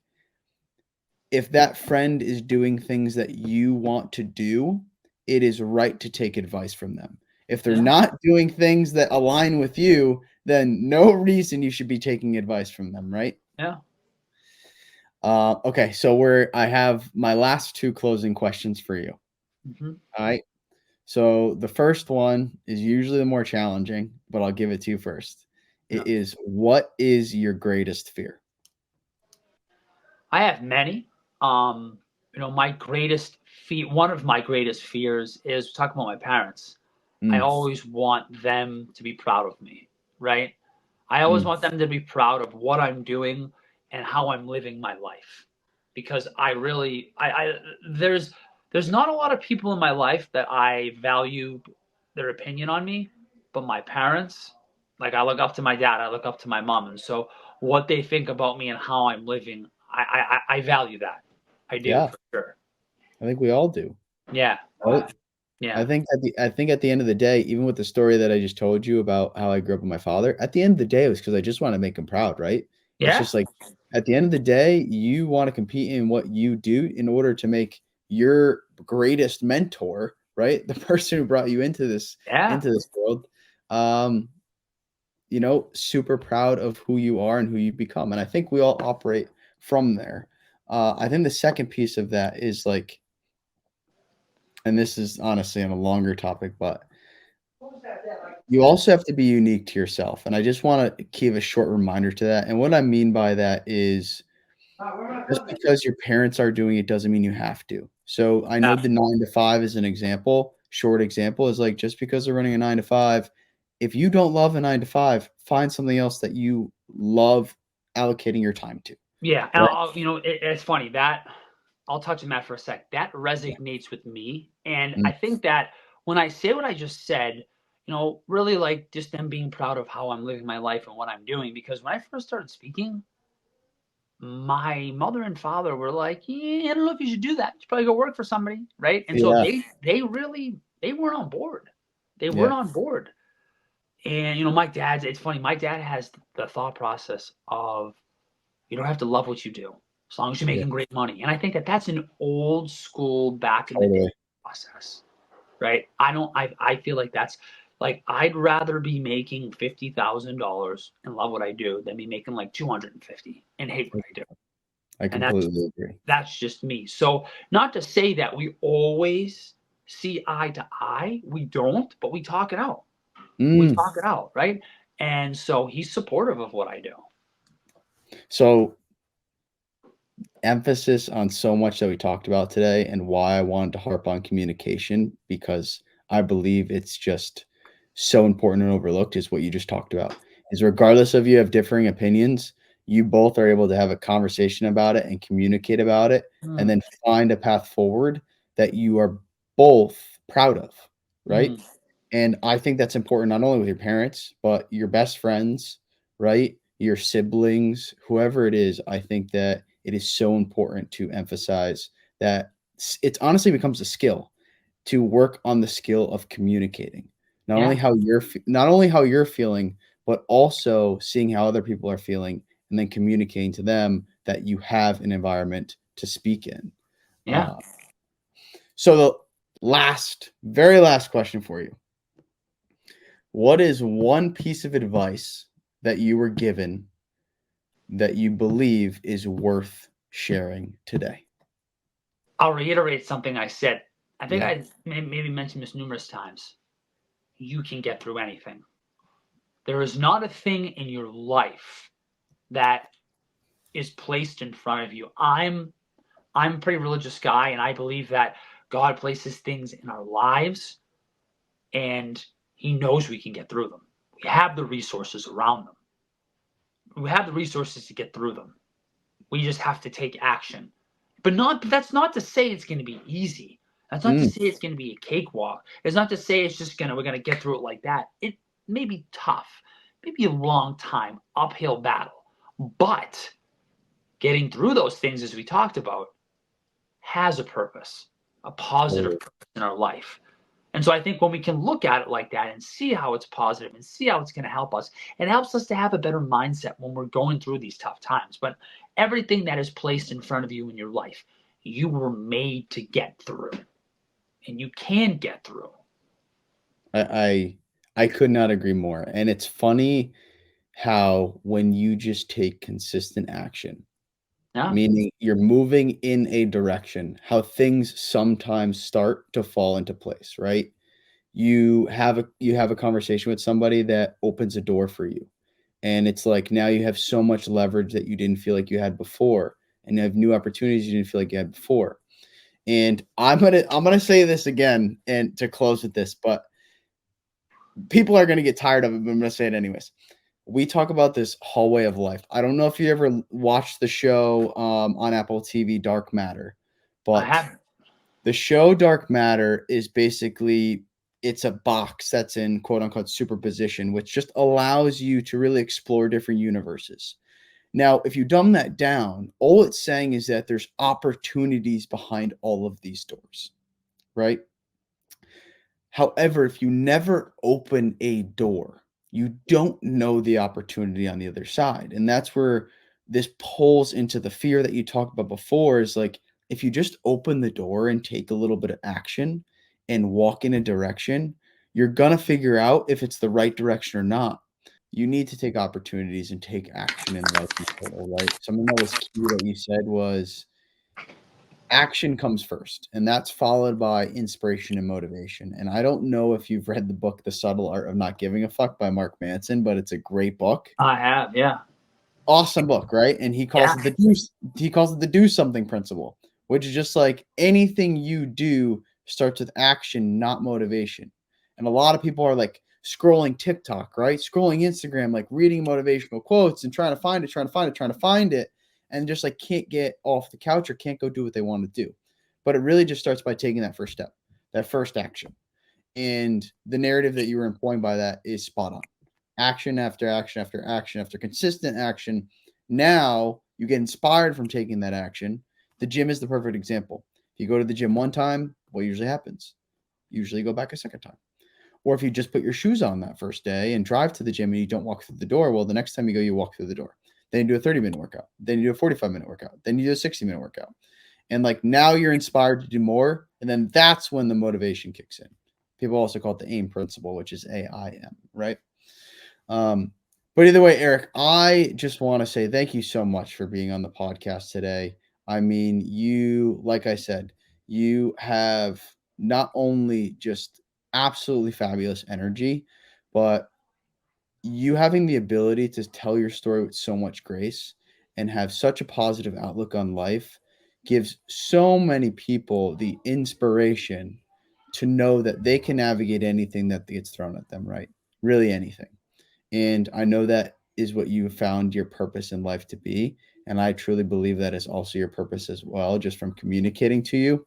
if that friend is doing things that you want to do, it is right to take advice from them. If they're Yeah. not doing things that align with you, then no reason you should be taking advice from them, right? Yeah. Okay, so I have my last 2 closing questions for you. Hmm. All right. So the first one is usually the more challenging, but I'll give it to you first. Yeah. It is, what is your greatest fear? I have many. Um, my greatest fear, one of my greatest fears is talking about my parents. I Mm, always want them to be proud of me, right? I always mm, want them to be proud of what I'm doing and how I'm living my life. Because I really, I there's There's not a lot of people in my life that I value their opinion on me, but my parents, like I look up to my dad, I look up to my mom, and so what they think about me and how I'm living, I value that. I do Yeah, for sure. I think we all do, Yeah, right? yeah, I think at the end of the day, even with the story that I just told you about how I grew up with my father, at the end of the day, it was because I just want to make him proud, right? It's yeah, just like at the end of the day, you want to compete in what you do in order to make your greatest mentor, right? The person who brought you yeah. into this world, um, super proud of who you are and who you become. And I think we all operate from there. I think the second piece of that is like, and this is honestly on a longer topic, but you also have to be unique to yourself. And I just want to give a short reminder to that. And what I mean by that is just because your parents are doing it doesn't mean you have to. So I know Yeah, the 9 to 5 is an example, short example is like just because they're running a 9 to 5, if you don't love a 9 to 5, find something else that you love allocating your time to. yeah. And Right. it's funny that I'll touch on that for a sec. That Yeah. resonates with me, and Mm, I think that when I say what I just said, really like just them being proud of how I'm living my life and what I'm doing. Because when I first started speaking, my mother and father were like, "Yeah, I don't know if you should do that. You should probably go work for somebody, right?" And so yeah. they weren't on board. They weren't Yeah. on board. And my dad's. It's funny. My dad has the thought process of you don't have to love what you do as long as you're Yeah. making great money. And I think that that's an old school back in the day Totally. process, right? I don't. I feel like that's like I'd rather be making $50,000 and love what I do than be making like 250 and hate what I do. I And that's completely agree. that's just me. So not to say that we always see eye to eye. We don't, but we talk it out. We Mm. talk it out, right? And so he's supportive of what I do. So emphasis on so much that we talked about today and why I wanted to harp on communication because I believe it's just so important and overlooked is what you just talked about. Is regardless of you have differing opinions, you both are able to have a conversation about it and communicate about it and Mm, then find a path forward that you are both proud of, right? mm, And I think that's important not only with your parents, but your best friends, right? Your siblings, whoever it is. I think that it is so important to emphasize that it's honestly becomes a skill to work on the skill of communicating. yeah, Not only how you're feeling, but also seeing how other people are feeling and then communicating to them that you have an environment to speak in. yeah. Uh, so the very last question for you. What is one piece of advice that you were given that you believe is worth sharing today? I'll reiterate something I said. I think Yeah. I maybe mentioned this numerous times. You can get through anything. There is not a thing in your life that is placed in front of you. I'm a pretty religious guy, and I believe that God places things in our lives, and He knows we can get through them. We have the resources around them. We have the resources to get through them. We just have to take action. But that's not to say it's going to be easy. That's not to Mm, say it's going to be a cakewalk. It's not to say it's just we're going to get through it like that. It may be tough, maybe a long time uphill battle. But getting through those things as we talked about has a purpose, a positive totally. purpose in our life. And so I think when we can look at it like that and see how it's positive and see how it's going to help us, it helps us to have a better mindset when we're going through these tough times. But everything that is placed in front of you in your life, you were made to get through, and you can get through. I I could not agree more. And it's funny how when you just take consistent action, Yeah, meaning you're moving in a direction, how things sometimes start to fall into place, right? You have a conversation with somebody that opens a door for you. And it's like now you have so much leverage that you didn't feel like you had before, and you have new opportunities you didn't feel like you had before. And I'm gonna say this again and to close with this, but people are gonna get tired of it, but I'm gonna say it anyways. We talk about this hallway of life. I don't know if you ever watched the show on Apple TV, Dark Matter, I but haven't. The show dark matter is basically it's a box that's in quote unquote superposition, which just allows you to really explore different universes. Now, if you dumb that down, all it's saying is that there's opportunities behind all of these doors, right? However, if you never open a door, you don't know the opportunity on the other side. And that's where this pulls into the fear that you talked about before is like, if you just open the door and take a little bit of action and walk in a direction, you're going to figure out if it's the right direction or not. You need to take opportunities and take action in life in total, right? Something that was key that you said was action comes first, and that's followed by inspiration and motivation. And I don't know if you've read the book The Subtle Art of Not Giving a Fuck by Mark Manson, but it's a great book. I have, yeah. Awesome book, right? And he calls Yeah. it the do something principle, which is just like anything you do starts with action, not motivation. And a lot of people are like scrolling TikTok, right? Scrolling Instagram, like reading motivational quotes and trying to find it, and just like can't get off the couch or can't go do what they want to do. But it really just starts by taking that first step, that first action. And the narrative that you were employing by that is spot on. Action after action after action after consistent action. Now you get inspired from taking that action. The gym is the perfect example. If you go to the gym one time, what usually happens? Usually go back a second time. Or if you just put your shoes on that first day and drive to the gym and you don't walk through the door, well, the next time you go, you walk through the door. Then you do a 30-minute workout. Then you do a 45-minute workout. Then you do a 60-minute workout. And like now you're inspired to do more. And then that's when the motivation kicks in. People also call it the AIM principle, which is AIM, right? But either way, Eric, I just want to say thank you so much for being on the podcast today. I mean, you, like I said, you have not only just absolutely fabulous energy, but you having the ability to tell your story with so much grace and have such a positive outlook on life gives so many people the inspiration to know that they can navigate anything that gets thrown at them, right? Really anything. And I know that is what you found your purpose in life to be. And I truly believe that is also your purpose as well, just from communicating to you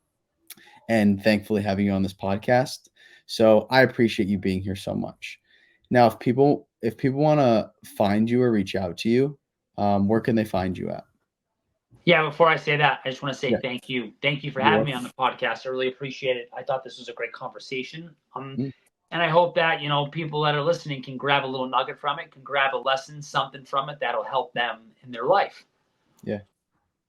and thankfully having you on this podcast. So I appreciate you being here so much. Now, if people want to find you or reach out to you, where can they find you at? Yeah, before I say that, I just want to say Yeah, thank you. Thank you for you're having me welcome. on the podcast. I really appreciate it. I thought this was a great conversation. Mm, And I hope that, people that are listening can grab a little nugget from it, can grab a lesson, something from it that'll help them in their life. yeah.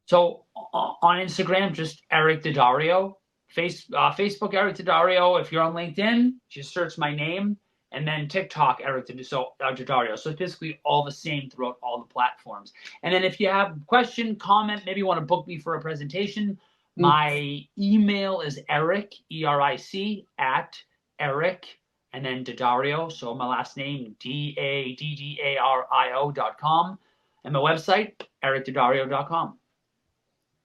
So on Instagram, just Eric Daddario. Facebook, Eric Daddario. If you're on LinkedIn, just search my name. And then TikTok, Eric Daddario. So it's basically all the same throughout all the platforms. And then if you have a question, comment, maybe you want to book me for a presentation, Mm, my email is Eric, ERIC, at Eric, and then Daddario. So my last name, DADDARIO.com. And my website, ericdaddario.com.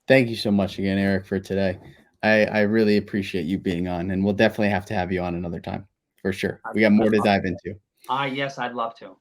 Thank you so much again, Eric, for today. I really appreciate you being on, and we'll definitely have to have you on another time for sure. We got more I'd to love dive into. Yes, I'd love to.